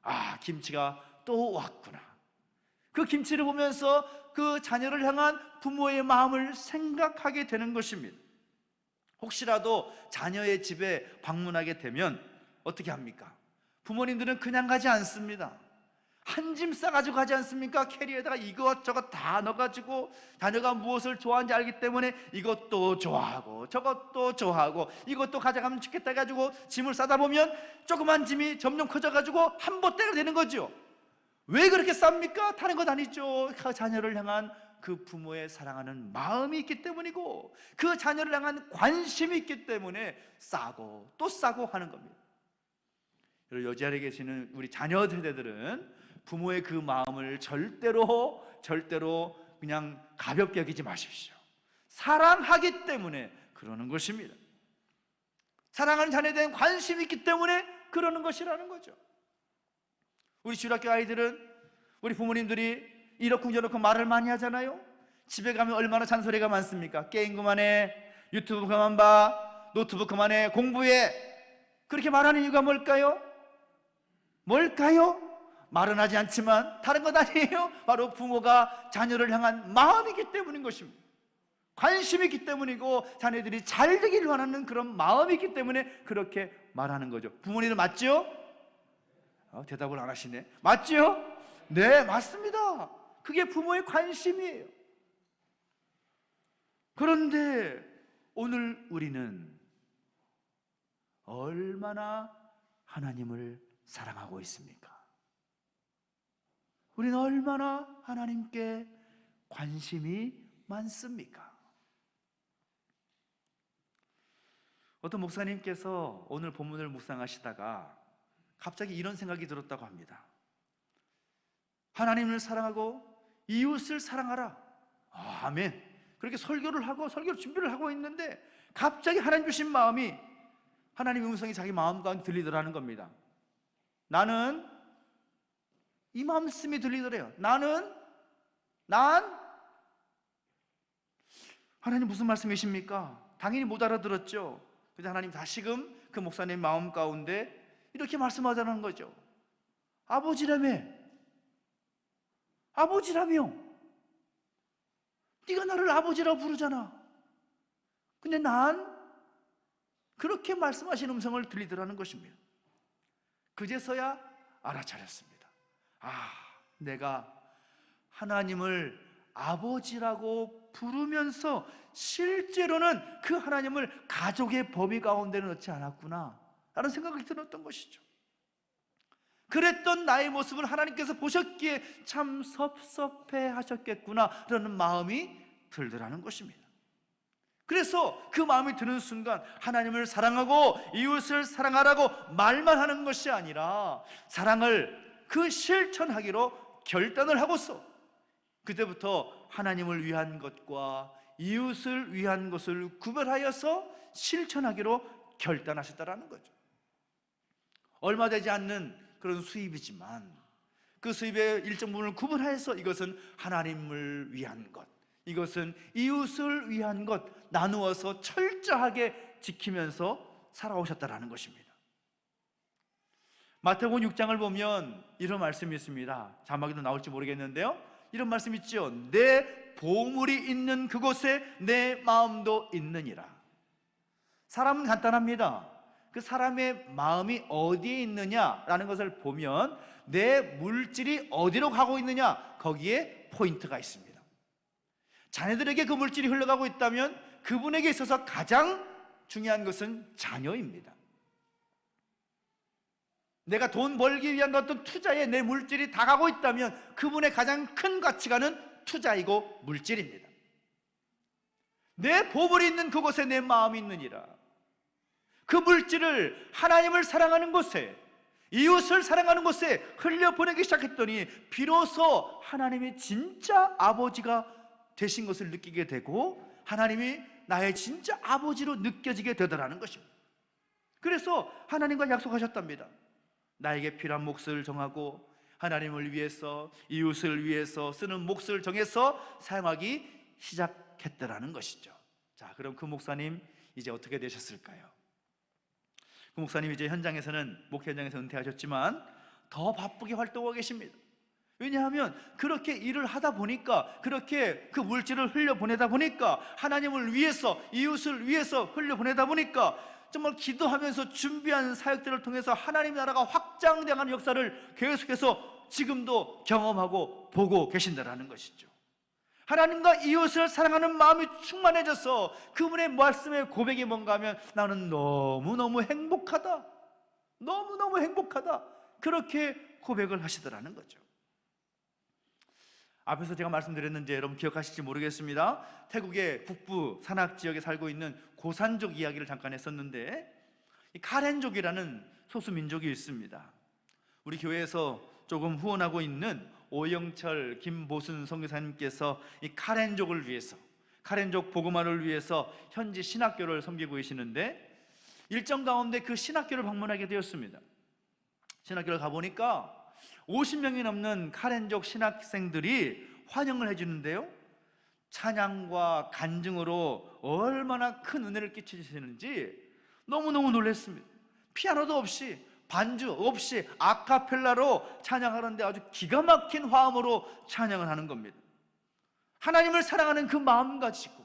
아, 김치가 또 왔구나. 그 김치를 보면서 그 자녀를 향한 부모의 마음을 생각하게 되는 것입니다. 혹시라도 자녀의 집에 방문하게 되면 어떻게 합니까? 부모님들은 그냥 가지 않습니다. 한 짐 싸가지고 가지 않습니까? 캐리어에다가 이것저것 다 넣어가지고, 자녀가 무엇을 좋아하는지 알기 때문에 이것도 좋아하고 저것도 좋아하고 이것도 가져가면 좋겠다 해가지고 짐을 싸다 보면 조그만 짐이 점점 커져가지고 한보따리가 되는 거죠. 왜 그렇게 쌉니까? 다른 것 아니죠. 그 자녀를 향한 그 부모의 사랑하는 마음이 있기 때문이고, 그 자녀를 향한 관심이 있기 때문에 싸고 또 싸고 하는 겁니다. 여기 자리에 계시는 우리 자녀 세대들은 부모의 그 마음을 절대로 그냥 가볍게 여기지 마십시오. 사랑하기 때문에 그러는 것입니다. 사랑하는 자녀에 대한 관심이 있기 때문에 그러는 것이라는 거죠. 우리 주일학교 아이들은 우리 부모님들이 이렇쿵저렇쿵 말을 많이 하잖아요. 집에 가면 얼마나 잔소리가 많습니까? 게임 그만해, 유튜브 그만 봐, 노트북 그만해, 공부해. 그렇게 말하는 이유가 뭘까요? 말은 하지 않지만 다른 것 아니에요. 바로 부모가 자녀를 향한 마음이기 때문인 것입니다. 관심이 있기 때문이고, 자녀들이 잘 되기를 원하는 그런 마음이 있기 때문에 그렇게 말하는 거죠. 부모님들 맞죠? 대답을 안 하시네. 맞죠? 네, 맞습니다. 그게 부모의 관심이에요. 그런데 오늘 우리는 얼마나 하나님을 사랑하고 있습니까? 우리는 얼마나 하나님께 관심이 많습니까? 어떤 목사님께서 오늘 본문을 묵상하시다가 갑자기 이런 생각이 들었다고 합니다. 하나님을 사랑하고 이웃을 사랑하라. 아멘. 그렇게 설교를 준비를 하고 있는데 갑자기 하나님 주신 마음이, 하나님의 음성이 자기 마음 가운데 들리더라는 겁니다. 나는, 이 말씀이 들리더래요. 하나님 무슨 말씀이십니까? 당연히 못 알아들었죠. 그래서 하나님 다시금 그 목사님 마음 가운데 이렇게 말씀하자는 거죠. 아버지라며. 아버지라며. 네가 나를 아버지라고 부르잖아. 근데 난 그렇게 말씀하시는 음성을 들리더라는 것입니다. 그제서야 알아차렸습니다. 아, 내가 하나님을 아버지라고 부르면서 실제로는 그 하나님을 가족의 범위 가운데 넣지 않았구나 라는 생각이 들었던 것이죠. 그랬던 나의 모습을 하나님께서 보셨기에 참 섭섭해 하셨겠구나 라는 마음이 들더라는 것입니다. 그래서 그 마음이 드는 순간 하나님을 사랑하고 이웃을 사랑하라고 말만 하는 것이 아니라 사랑을 그 실천하기로 결단을 하고서 그때부터 하나님을 위한 것과 이웃을 위한 것을 구별하여서 실천하기로 결단하셨다라는 거죠. 얼마 되지 않는 그런 수입이지만 그 수입의 일정 부분을 구분해서 이것은 하나님을 위한 것, 이것은 이웃을 위한 것 나누어서 철저하게 지키면서 살아오셨다라는 것입니다. 마태복음 6장을 보면 이런 말씀이 있습니다. 자막에도 나올지 모르겠는데요, 이런 말씀 있죠. 내 보물이 있는 그곳에 내 마음도 있느니라. 사람은 간단합니다. 그 사람의 마음이 어디에 있느냐라는 것을 보면 내 물질이 어디로 가고 있느냐, 거기에 포인트가 있습니다. 자녀들에게 그 물질이 흘러가고 있다면 그분에게 있어서 가장 중요한 것은 자녀입니다. 내가 돈 벌기 위한 어떤 투자에 내 물질이 다 가고 있다면 그분의 가장 큰 가치관은 투자이고 물질입니다. 내 보물이 있는 그곳에 내 마음이 있느니라. 그 물질을 하나님을 사랑하는 곳에, 이웃을 사랑하는 곳에 흘려보내기 시작했더니 비로소 하나님이 진짜 아버지가 되신 것을 느끼게 되고 하나님이 나의 진짜 아버지로 느껴지게 되더라는 것입니다. 그래서 하나님과 약속하셨답니다. 나에게 필요한 몫을 정하고 하나님을 위해서, 이웃을 위해서 쓰는 몫을 정해서 사용하기 시작했더라는 것이죠. 자, 그럼 그 목사님 이제 어떻게 되셨을까요? 그 목사님 이제 현장에서는, 목회 현장에서 은퇴하셨지만 더 바쁘게 활동하고 계십니다. 왜냐하면 그렇게 일을 하다 보니까, 그렇게 그 물질을 흘려보내다 보니까, 하나님을 위해서, 이웃을 위해서 흘려보내다 보니까 정말 기도하면서 준비한 사역들을 통해서 하나님 나라가 확장되는 역사를 계속해서 지금도 경험하고 보고 계신다라는 것이죠. 하나님과 이웃을 사랑하는 마음이 충만해져서 그분의 말씀의 고백이 뭔가 하면 나는 너무너무 행복하다, 너무너무 행복하다, 그렇게 고백을 하시더라는 거죠. 앞에서 제가 말씀드렸는지 여러분 기억하실지 모르겠습니다. 태국의 북부 산악 지역에 살고 있는 고산족 이야기를 잠깐 했었는데, 이 카렌족이라는 소수민족이 있습니다. 우리 교회에서 조금 후원하고 있는 오영철, 김보순 선교사님께서 이 카렌족을 위해서, 카렌족 복음화를 위해서 현지 신학교를 섬기고 계시는데, 일정 가운데 그 신학교를 방문하게 되었습니다. 신학교를 가보니까 50명이 넘는 카렌족 신학생들이 환영을 해주는데요, 찬양과 간증으로 얼마나 큰 은혜를 끼치시는지 너무너무 놀랐습니다. 피아노도 없이, 반주 없이 아카펠라로 찬양하는데 아주 기가 막힌 화음으로 찬양을 하는 겁니다. 하나님을 사랑하는 그 마음 가지고,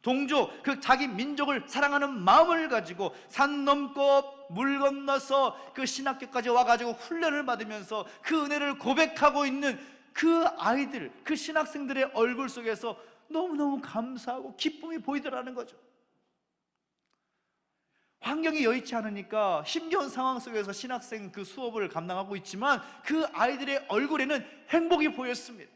동족, 그 자기 민족을 사랑하는 마음을 가지고 산 넘고 물 건너서 그 신학교까지 와가지고 훈련을 받으면서 그 은혜를 고백하고 있는 그 아이들, 그 신학생들의 얼굴 속에서 너무너무 감사하고 기쁨이 보이더라는 거죠. 환경이 여의치 않으니까 힘겨운 상황 속에서 신학생 그 수업을 감당하고 있지만 그 아이들의 얼굴에는 행복이 보였습니다.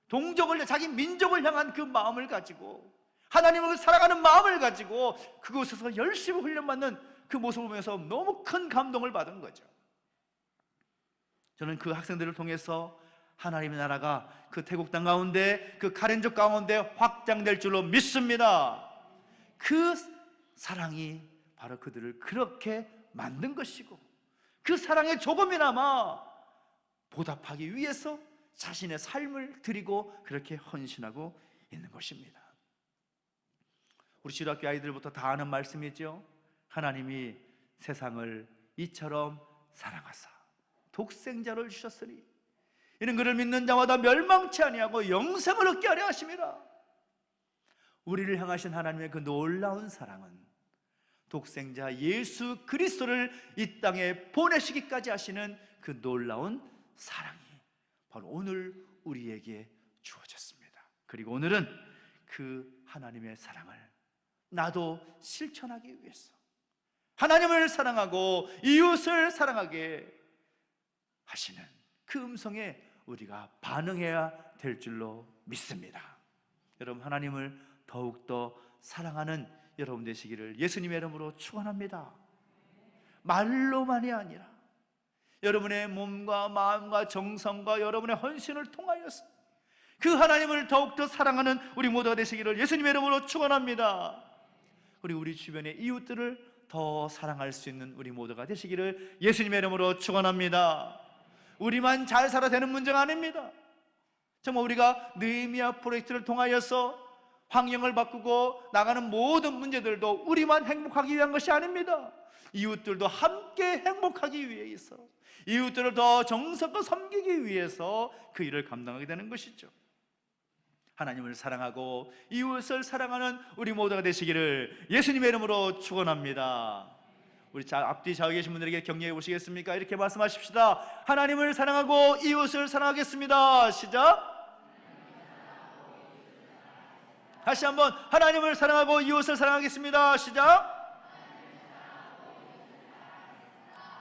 동족을, 자기 민족을 향한 그 마음을 가지고, 하나님을 사랑하는 마음을 가지고 그곳에서 열심히 훈련받는 그 모습을 보면서 너무 큰 감동을 받은 거죠. 저는 그 학생들을 통해서 하나님의 나라가 그 태국 땅 가운데, 그 카렌족 가운데 확장될 줄로 믿습니다. 그 사랑이 바로 그들을 그렇게 만든 것이고, 그 사랑에 조금이나마 보답하기 위해서 자신의 삶을 드리고 그렇게 헌신하고 있는 것입니다. 우리 주일학교 아이들부터 다 아는 말씀이죠. 하나님이 세상을 이처럼 사랑하사 독생자를 주셨으니 이는 그를 믿는 자마다 멸망치 아니하고 영생을 얻게 하려 하심이라. 우리를 향하신 하나님의 그 놀라운 사랑은 독생자 예수 그리스도를 이 땅에 보내시기까지 하시는 그 놀라운 사랑이 바로 오늘 우리에게 주어졌습니다. 그리고 오늘은 그 하나님의 사랑을 나도 실천하기 위해서 하나님을 사랑하고 이웃을 사랑하게 하시는 그 음성에 우리가 반응해야 될 줄로 믿습니다. 여러분, 하나님을 더욱더 사랑하는 여러분 되시기를 예수님의 이름으로 축원합니다. 말로만이 아니라 여러분의 몸과 마음과 정성과 여러분의 헌신을 통하여서 그 하나님을 더욱더 사랑하는 우리 모두가 되시기를 예수님의 이름으로 축원합니다. 우리 주변의 이웃들을 더 사랑할 수 있는 우리 모두가 되시기를 예수님의 이름으로 축원합니다. 우리만 잘 살아야 되는 문제가 아닙니다. 정말 우리가 느헤미야 프로젝트를 통하여서 환경을 바꾸고 나가는 모든 문제들도 우리만 행복하기 위한 것이 아닙니다. 이웃들도 함께 행복하기 위해서, 이웃들을 더 정성껏 섬기기 위해서 그 일을 감당하게 되는 것이죠. 하나님을 사랑하고 이웃을 사랑하는 우리 모두가 되시기를 예수님의 이름으로 축원합니다. 우리 앞뒤 좌우에 계신 분들에게 격려해 보시겠습니까? 이렇게 말씀하십시다. 하나님을 사랑하고 이웃을 사랑하겠습니다. 시작. 다시 한번 하나님을 사랑하고 이웃을 사랑하겠습니다. 시작.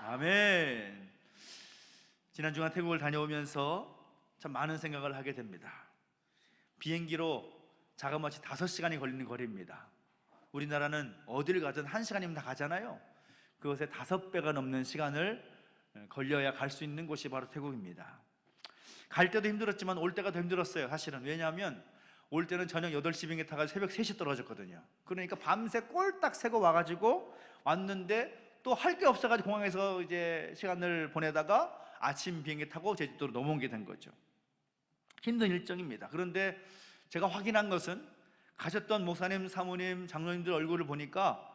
아멘. 지난 주간 태국을 다녀오면서 참 많은 생각을 하게 됩니다. 비행기로 자그마치 5시간이 걸리는 거리입니다. 우리나라는 어디를 가든 1시간이면 다 가잖아요. 그것에 5배가 넘는 시간을 걸려야 갈 수 있는 곳이 바로 태국입니다. 갈 때도 힘들었지만 올 때가 더 힘들었어요. 사실은. 왜냐하면 올 때는 저녁 8시 비행기 타가 새벽 3시 떨어졌거든요. 그러니까 밤새 꼴딱 새고 와가지고 왔는데 또 할 게 없어가지고 공항에서 이제 시간을 보내다가 아침 비행기 타고 제주도로 넘어오게 된 거죠. 힘든 일정입니다. 그런데 제가 확인한 것은 가셨던 목사님, 사모님, 장로님들 얼굴을 보니까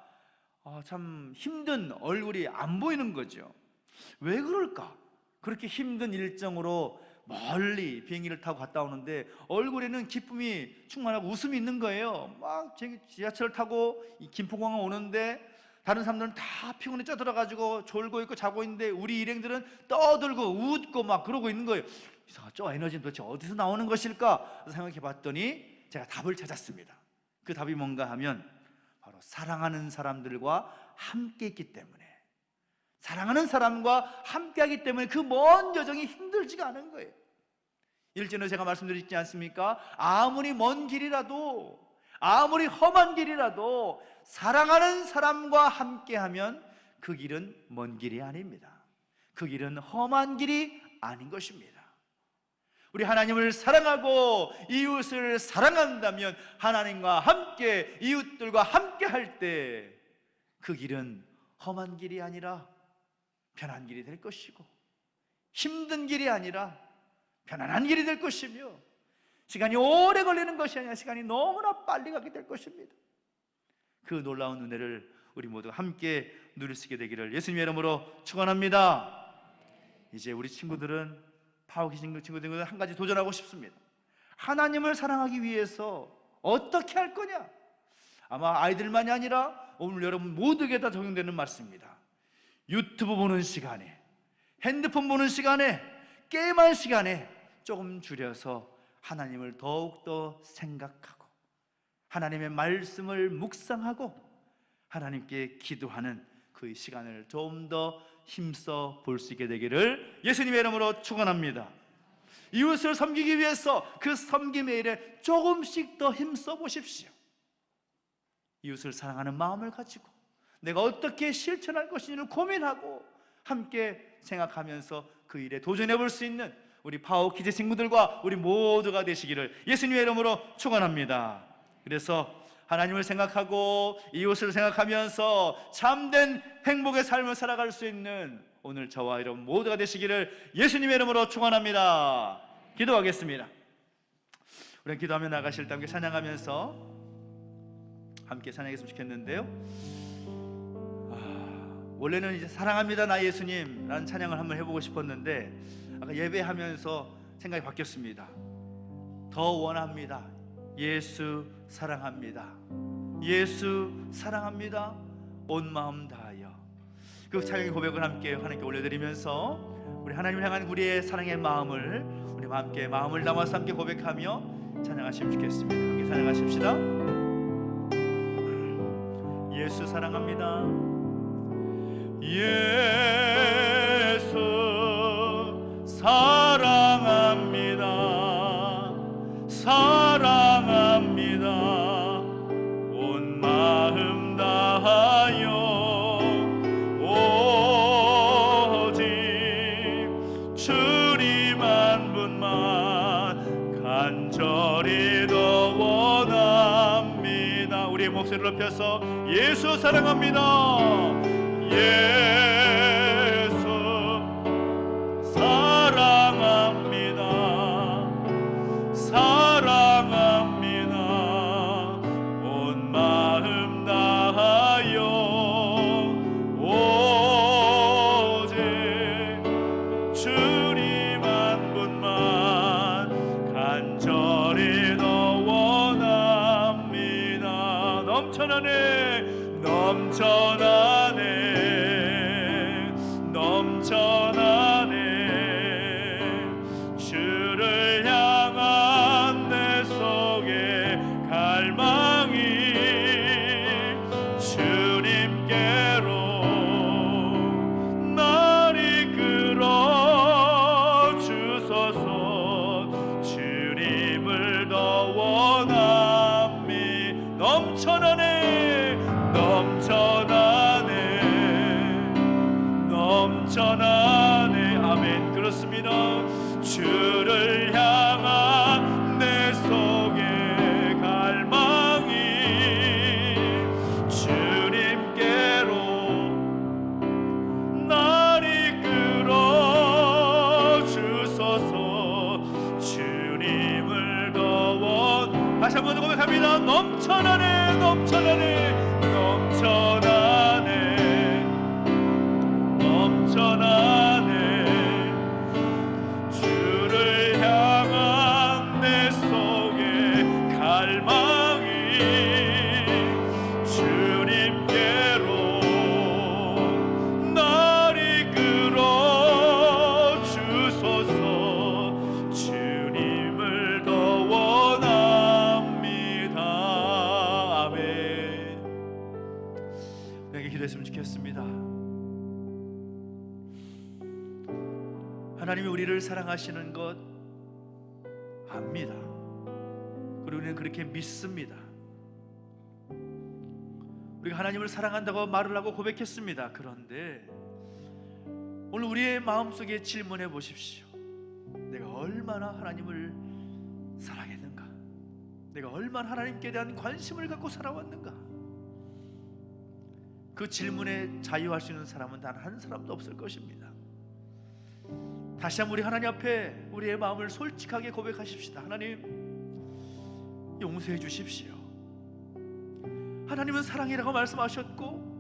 참 힘든 얼굴이 안 보이는 거죠. 왜 그럴까? 그렇게 힘든 일정으로 멀리 비행기를 타고 갔다 오는데 얼굴에는 기쁨이 충만하고 웃음이 있는 거예요. 막 지하철 타고 김포공항 오는데 다른 사람들은 다 피곤해 쪄들어가지고 졸고 있고 자고 있는데 우리 일행들은 떠들고 웃고 막 그러고 있는 거예요. 저 에너지는 도대체 어디서 나오는 것일까 생각해 봤더니 제가 답을 찾았습니다. 그 답이 뭔가 하면 바로 사랑하는 사람들과 함께 있기 때문에, 사랑하는 사람과 함께 하기 때문에 그 먼 여정이 힘들지가 않은 거예요. 일전에 제가 말씀드렸지 않습니까? 아무리 먼 길이라도, 아무리 험한 길이라도 사랑하는 사람과 함께하면 그 길은 먼 길이 아닙니다. 그 길은 험한 길이 아닌 것입니다. 우리 하나님을 사랑하고 이웃을 사랑한다면 하나님과 함께 이웃들과 함께 할 때 그 길은 험한 길이 아니라 편한 길이 될 것이고, 힘든 길이 아니라 편안한 길이 될 것이며, 시간이 오래 걸리는 것이 아니라 시간이 너무나 빨리 가게 될 것입니다. 그 놀라운 은혜를 우리 모두 함께 누릴 수 있게 되기를 예수님의 이름으로 축원합니다. 이제 우리 친구들은, 파워키 친구들은 한 가지 도전하고 싶습니다. 하나님을 사랑하기 위해서 어떻게 할 거냐? 아마 아이들만이 아니라 오늘 여러분 모두에게 다 적용되는 말씀입니다. 유튜브 보는 시간에, 핸드폰 보는 시간에, 게임할 시간에 조금 줄여서 하나님을 더욱더 생각하고 하나님의 말씀을 묵상하고 하나님께 기도하는 그 시간을 좀 더 힘써 볼 수 있게 되기를 예수님의 이름으로 축원합니다. 이웃을 섬기기 위해서 그 섬김의 일에 조금씩 더 힘써 보십시오. 이웃을 사랑하는 마음을 가지고 내가 어떻게 실천할 것인지를 고민하고 함께 생각하면서 그 일에 도전해 볼 수 있는 우리 파워키즈 친구들과 우리 모두가 되시기를 예수님의 이름으로 축원합니다. 그래서 하나님을 생각하고 이웃을 생각하면서 참된 행복의 삶을 살아갈 수 있는 오늘 저와 여러분 모두가 되시기를 예수님의 이름으로 축원합니다. 기도하겠습니다. 우리는 기도하며 나가실 때 함께 찬양하면서 함께 찬양했으면 좋겠는데요. 원래는 이제 사랑합니다 나 예수님 라는 찬양을 한번 해보고 싶었는데 아까 예배하면서 생각이 바뀌었습니다. 더 원합니다. 예수 사랑합니다. 예수 사랑합니다. 온 마음 다하여. 그 찬양의 고백을 함께 하나님께 올려드리면서 우리 하나님을 향한 우리의 사랑의 마음을 우리 함께 마음을 담아서 함께 고백하며 찬양하시면 좋겠습니다. 함께 찬양하십시다. 예수 사랑합니다. 예수 사랑합니다. 사랑합니다. 온 마음 다하여 오직 주님 한 분만 간절히 더 원합니다. 우리의 목소리를 높여서 예수 사랑합니다. 예수 사랑합니다. 사랑합니다. 온 마음 다하여 오직 주님 한 분만 간절히 더 원합니다. 넘쳐나네 넘쳐나네 넘쳐나네 주를 향한 내 속에 갈망이 주님께로 날 이끌어 주소서. 주님을 더 원함이 넘쳐나네 넘쳐나네 넘쳐나네. 아멘. 그렇습니다. 주를 향한 내 속에 갈망이 주님께로 날 이끌어 주소서. 주님을 더 원. 다시 한번 고백합니다. 넘쳐나네 넘쳐나네 넘쳐나네 넘쳐나네 주를 향한 내 속에 갈망이 주님께로 날 이끌어 주소서. 주님을 더 원합니다. 아멘. 우리에게 기도했으면 좋겠습니다. 하나님이 우리를 사랑하시는 것 압니다. 그리고 우리는 그렇게 믿습니다. 우리가 하나님을 사랑한다고 말을 하고 고백했습니다. 그런데 오늘 우리의 마음속에 질문해 보십시오. 내가 얼마나 하나님을 사랑했는가? 내가 얼마나 하나님께 대한 관심을 갖고 살아왔는가? 그 질문에 자유할 수 있는 사람은 단 한 사람도 없을 것입니다. 다시 한번 우리 하나님 앞에 우리의 마음을 솔직하게 고백하십시다. 하나님, 용서해 주십시오. 하나님은 사랑이라고 말씀하셨고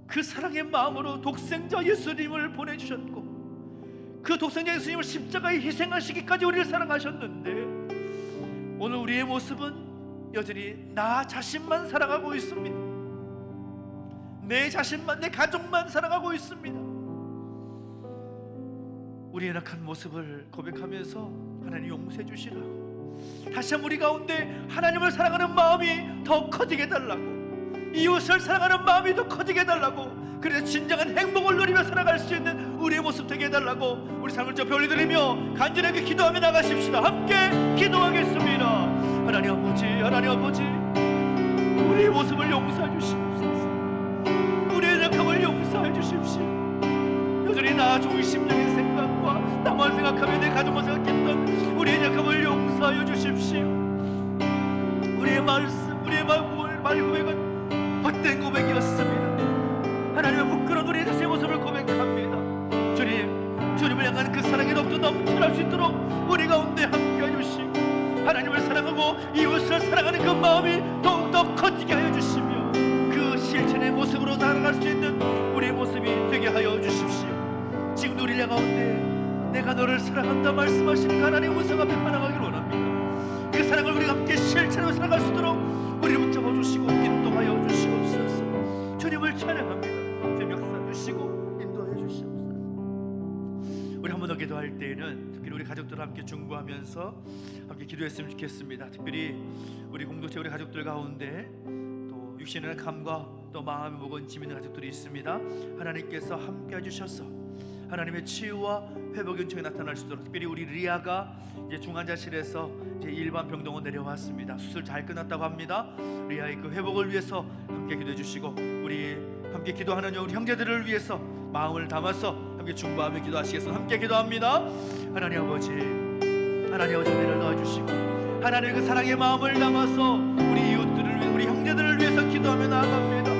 그 사랑의 마음으로 독생자 예수님을 보내주셨고 그 독생자 예수님을 십자가에 희생하시기까지 우리를 사랑하셨는데 오늘 우리의 모습은 여전히 나 자신만 사랑하고 있습니다. 내 자신만, 내 가족만 사랑하고 있습니다. 우리의 연약한 모습을 고백하면서 하나님 용서해 주시라고 다시 한번 우리 가운데 하나님을 사랑하는 마음이 더 커지게 해달라고, 이웃을 사랑하는 마음이 더 커지게 해달라고, 그래서 진정한 행복을 누리며 살아갈 수 있는 우리의 모습 되게 해달라고 우리 삶을 좀 올려드리며 간절하게 기도하며 나가십시다. 함께 기도하겠습니다. 하나님 아버지, 하나님 아버지, 우리의 모습을 용서해 주시옵소서. 우리의 연약함을 용서해 주십시오. 여전히 나 중심적인 생각과 나만 생각하며 내 가족만 생각했던 우리의 연약함을 용서하여 주십시오. 우리의 말씀, 우리의 말 고백은 헛된 고백이었습니다. 하나님의 부끄러운 우리의 자신의 모습을 고백합니다. 주님, 주님을 향한 그 사랑이 더욱더 넘쳐날 수 있도록 우리 가운데 함께해 주시고 하나님을 사랑하고 이웃을 사랑하는 그 마음이 더욱더 커지게 하여 주시며 그 실천의 모습으로 살아갈 수 있는 우리의 모습이 기억한다 말씀하시는 하나님 은혜가 앞에 나가기를 원합니다. 그 사랑을 우리가 함께 실체로 살아갈 수 있도록 우리를 붙잡아 주시고 인도하여 주시옵소서. 주님을 찬양합니다. 주님 역사 주시고 인도하여 주시옵소서. 우리 한 번 더 기도할 때에는 특별히 우리 가족들과 함께 중보하면서 함께 기도했으면 좋겠습니다. 특별히 우리 공동체 우리 가족들 가운데 또 육신의 감과 또 마음이 무거운 짐 있는 가족들이 있습니다. 하나님께서 함께 해주셔서 하나님의 치유와 회복의 은총이 나타날 수 있도록, 특별히 우리 리아가 이제 중환자실에서 이제 일반 병동으로 내려왔습니다. 수술 잘 끝났다고 합니다. 리아의 그 회복을 위해서 함께 기도해 주시고, 우리 함께 기도하는 우리 형제들을 위해서 마음을 담아서 함께 중보하며 기도하시겠습니다. 함께 기도합니다. 하나님 아버지, 하나님 아버지 은혜를 넣어주시고 하나님의 그 사랑의 마음을 담아서 우리 이웃들을 위해, 우리 형제들을 위해서 기도하며 나아갑니다.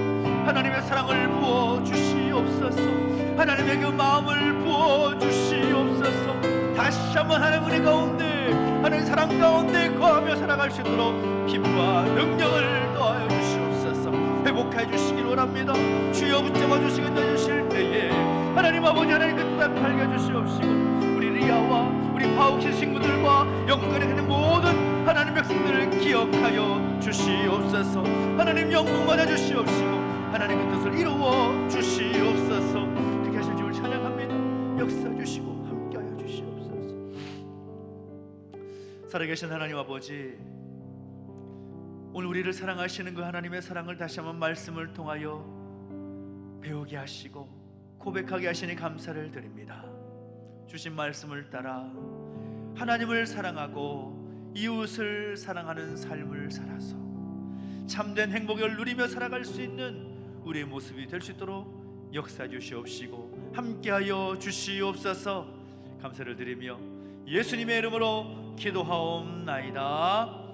하나님의 사랑을 부어주시옵소서. 하나님의 그 마음을 부어주시옵소서. 다시 한번 하나님의 은혜 가운데, 하나님의 사랑 가운데 거하며 살아갈 수 있도록 힘과 능력을 더하여 주시옵소서. 회복해 주시길 원합니다. 주여 붙잡아 주시고 인도해 때에 하나님 아버지, 하나님 그 뜻을 밝혀 주시옵시고 우리 리아와 우리 파우치 친구들과 영광에 있는 모든 하나님 백성들을 기억하여 주시옵소서. 하나님 영광 받아 주시옵시고 하나님 그 뜻을 이루어 주시옵소서. 그렇게 하실 줄을 찬양합니다. 역사 주시고 함께하여 주시옵소서. 살아계신 하나님 아버지, 오늘 우리를 사랑하시는 그 하나님의 사랑을 다시 한번 말씀을 통하여 배우게 하시고 고백하게 하시니 감사를 드립니다. 주신 말씀을 따라 하나님을 사랑하고 이웃을 사랑하는 삶을 살아서 참된 행복을 누리며 살아갈 수 있는 우리의 모습이 될 수 있도록 역사해 주시옵시고 함께하여 주시옵소서. 감사를 드리며 예수님의 이름으로 기도하옵나이다.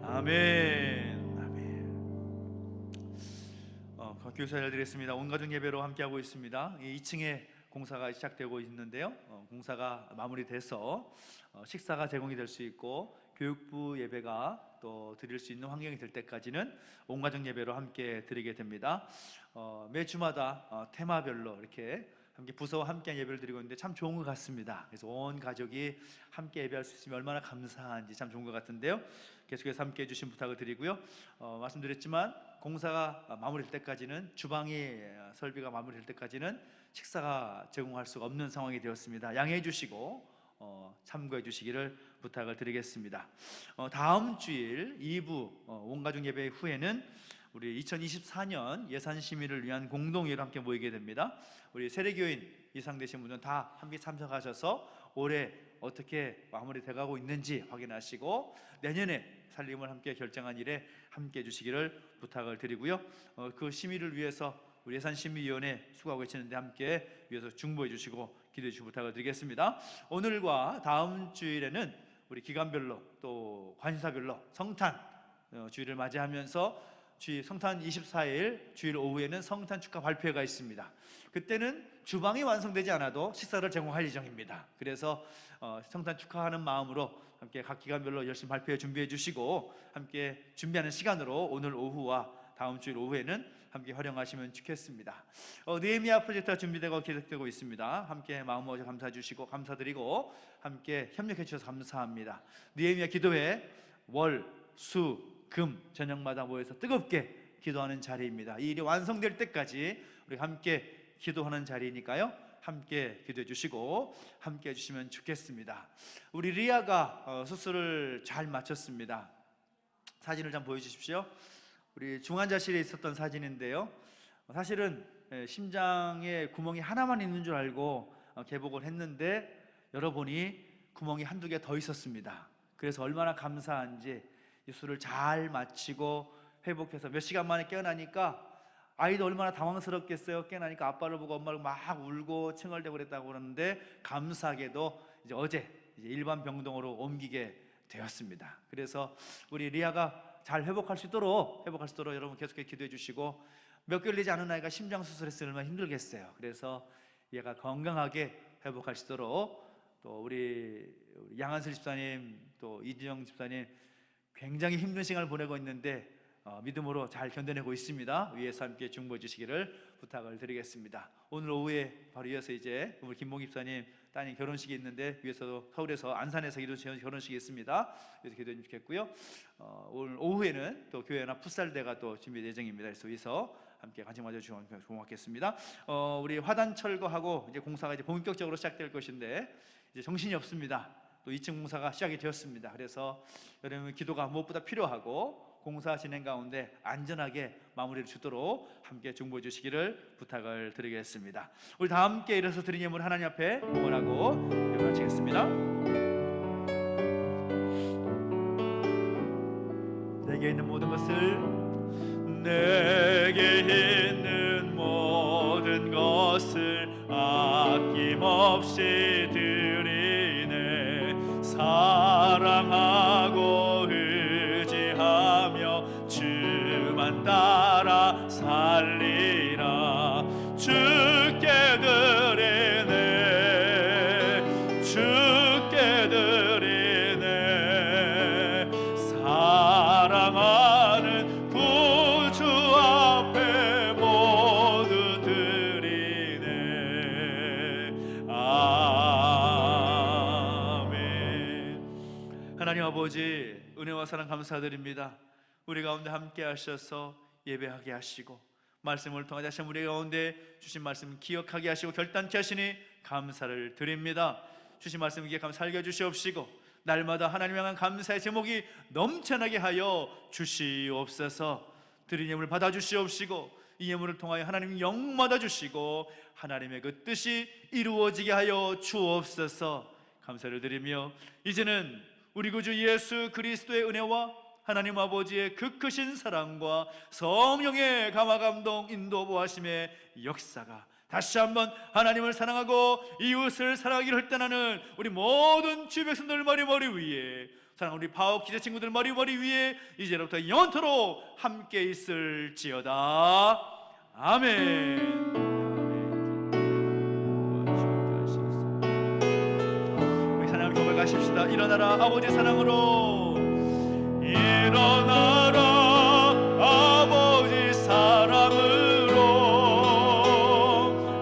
아멘. 교사 알려드리겠습니다. 온가족 예배로 함께하고 있습니다. 2층에 공사가 시작되고 있는데요, 공사가 마무리돼서 식사가 제공이 될 수 있고 교육부 예배가 또 드릴 수 있는 환경이 될 때까지는 온가족 예배로 함께 드리게 됩니다. 매 주마다 테마별로 이렇게 함께 부서와 함께 예배를 드리고 있는데 참 좋은 것 같습니다. 그래서 온 가족이 함께 예배할 수 있으면 얼마나 감사한지 참 좋은 것 같은데요. 계속해서 함께 해주신 부탁을 드리고요. 말씀드렸지만 공사가 마무리될 때까지는, 주방이 설비가 마무리될 때까지는 식사가 제공할 수가 없는 상황이 되었습니다. 양해해 주시고 참고해 주시기를 부탁을 드리겠습니다. 다음 주일 2부 온가족 예배 후에는 우리 2024년 예산 심의를 위한 공동회의로 함께 모이게 됩니다. 우리 세례교인 이상 되신 분들은 다 함께 참석하셔서 올해 어떻게 마무리돼가고 있는지 확인하시고 내년에 살림을 함께 결정한 일에 함께 해주시기를 부탁을 드리고요. 그 심의를 위해서 우리 예산심의위원회 수고하고 계시는데 함께 위해서 중보해 주시고 기도해 주시고 부탁을 드리겠습니다. 오늘과 다음 주일에는 우리 기간별로 또 관사별로 성탄 주일을 맞이하면서 성탄 24일 주일 오후에는 성탄 축하 발표회가 있습니다. 그때는 주방이 완성되지 않아도 식사를 제공할 예정입니다. 그래서 성탄 축하하는 마음으로 함께 각 기간별로 열심히 발표회 준비해 주시고 함께 준비하는 시간으로 오늘 오후와 다음 주일 오후에는 함께 활용하시면 좋겠습니다. 느헤미야 프로젝트가 준비되고 계속되고 있습니다. 함께 마음으로 감사해 주시고 감사드리고 함께 협력해 주셔서 감사합니다. 느헤미야 기도회 월, 수, 금 저녁마다 모여서 뜨겁게 기도하는 자리입니다. 이 일이 완성될 때까지 우리 함께 기도하는 자리니까요, 함께 기도해 주시고 함께 해주시면 좋겠습니다. 우리 리아가 수술을 잘 마쳤습니다. 사진을 좀 보여주십시오. 우리 중환자실에 있었던 사진인데요, 사실은 심장에 구멍이 하나만 있는 줄 알고 개복을 했는데 열어보니 구멍이 한두 개 더 있었습니다. 그래서 얼마나 감사한지 이 수술을 잘 마치고 회복해서 몇 시간 만에 깨어나니까 아이도 얼마나 당황스럽겠어요. 깨어나니까 아빠를 보고 엄마를 막 울고 칭얼대고 그랬다고 그러는데 감사하게도 이제 어제 일반 병동으로 옮기게 되었습니다. 그래서 우리 리아가 잘 회복할 수 있도록 여러분 계속해서 기도해 주시고, 몇 개월 되지 않은 아이가 심장 수술했으면 얼마나 힘들겠어요. 그래서 얘가 건강하게 회복할 수 있도록 또 우리 양한슬 집사님 또 이진영 집사님 굉장히 힘든 시간을 보내고 있는데 믿음으로 잘 견뎌내고 있습니다. 위에서 함께 중보해 주시기를 부탁을 드리겠습니다. 오늘 오후에 바로 이어서 이제 우리 김봉 집사님 따님 결혼식이 있는데 위에서도 서울에서 안산에서 결혼식이 있습니다. 그래서 기도해 주시면 좋겠고요. 오늘 오후에는 또 교회나 풋살대가 또 준비 예정입니다. 그래서 위에서 함께 관심 가져주시면 고맙겠습니다. 우리 화단 철거하고 이제 공사가 이제 본격적으로 시작될 것인데 이제 정신이 없습니다. 또 2층 공사가 시작이 되었습니다. 그래서 여러분 기도가 무엇보다 필요하고 공사 진행 가운데 안전하게 마무리를 주도록 함께 중보해 주시기를 부탁을 드리겠습니다. 우리 다 함께 일어서 드린 예물 하나님 앞에 봉헌하고 기도 마치겠습니다. 내게 있는 모든 것을 내게 있는 모든 것을 아낌없이 드리네. 사랑하고 의지하며 주만 따라 살리라. 주께 드리네. 주께 드리네. 사랑하는 구주 앞에 모두 드리네. 아멘. 하나님 아버지, 은혜와 사랑 감사드립니다. 우리 가운데 함께 하셔서 예배하게 하시고 말씀을 통해 다시 우리 가운데 주신 말씀 기억하게 하시고 결단케 하시니 감사를 드립니다. 주신 말씀 기억하며 살게 주시옵시고 날마다 하나님 향한 감사의 제목이 넘쳐나게 하여 주시옵소서. 드린 예물을 받아 주시옵시고 이 예물을 통하여 하나님 영 받아 주시고 하나님의 그 뜻이 이루어지게 하여 주옵소서. 감사를 드리며 이제는 우리 구주 예수 그리스도의 은혜와 하나님 아버지의 그 크신 사랑과 성령의 감화 감동 인도 보하심의 역사가 다시 한번 하나님을 사랑하고 이웃을 사랑하기를 혈단하는 우리 모든 주 백성들 머리 위에, 사랑하는 우리 파업 기자 친구들 머리 위에 이제로부터 영원토록 함께 있을지어다. 아멘. 우리 사랑을 고백하십시다. 일어나라 아버지 사랑으로, 일어나라 아버지 사랑으로,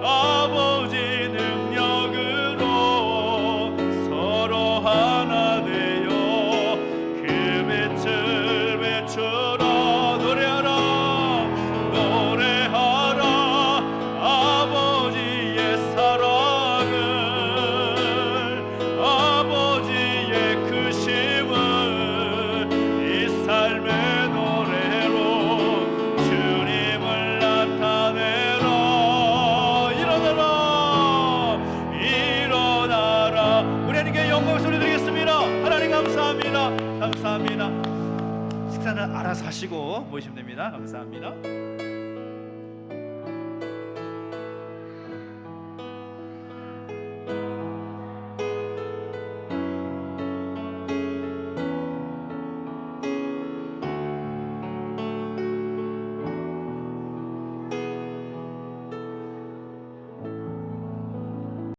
아버지 능력으로 서로 하나 되어 그 빛을 비추라. 노래하라 노래하라 아버지의 사랑을, 아버지의 크심을 이 삶의 노래로 주님을 나타내라. 일어나라 일어나라. 우리 하나님께 영광 소리 드리겠습니다. 하나님 감사합니다. 감사합니다. 식사는 알아서 하시고 모이시면 됩니다. 감사합니다.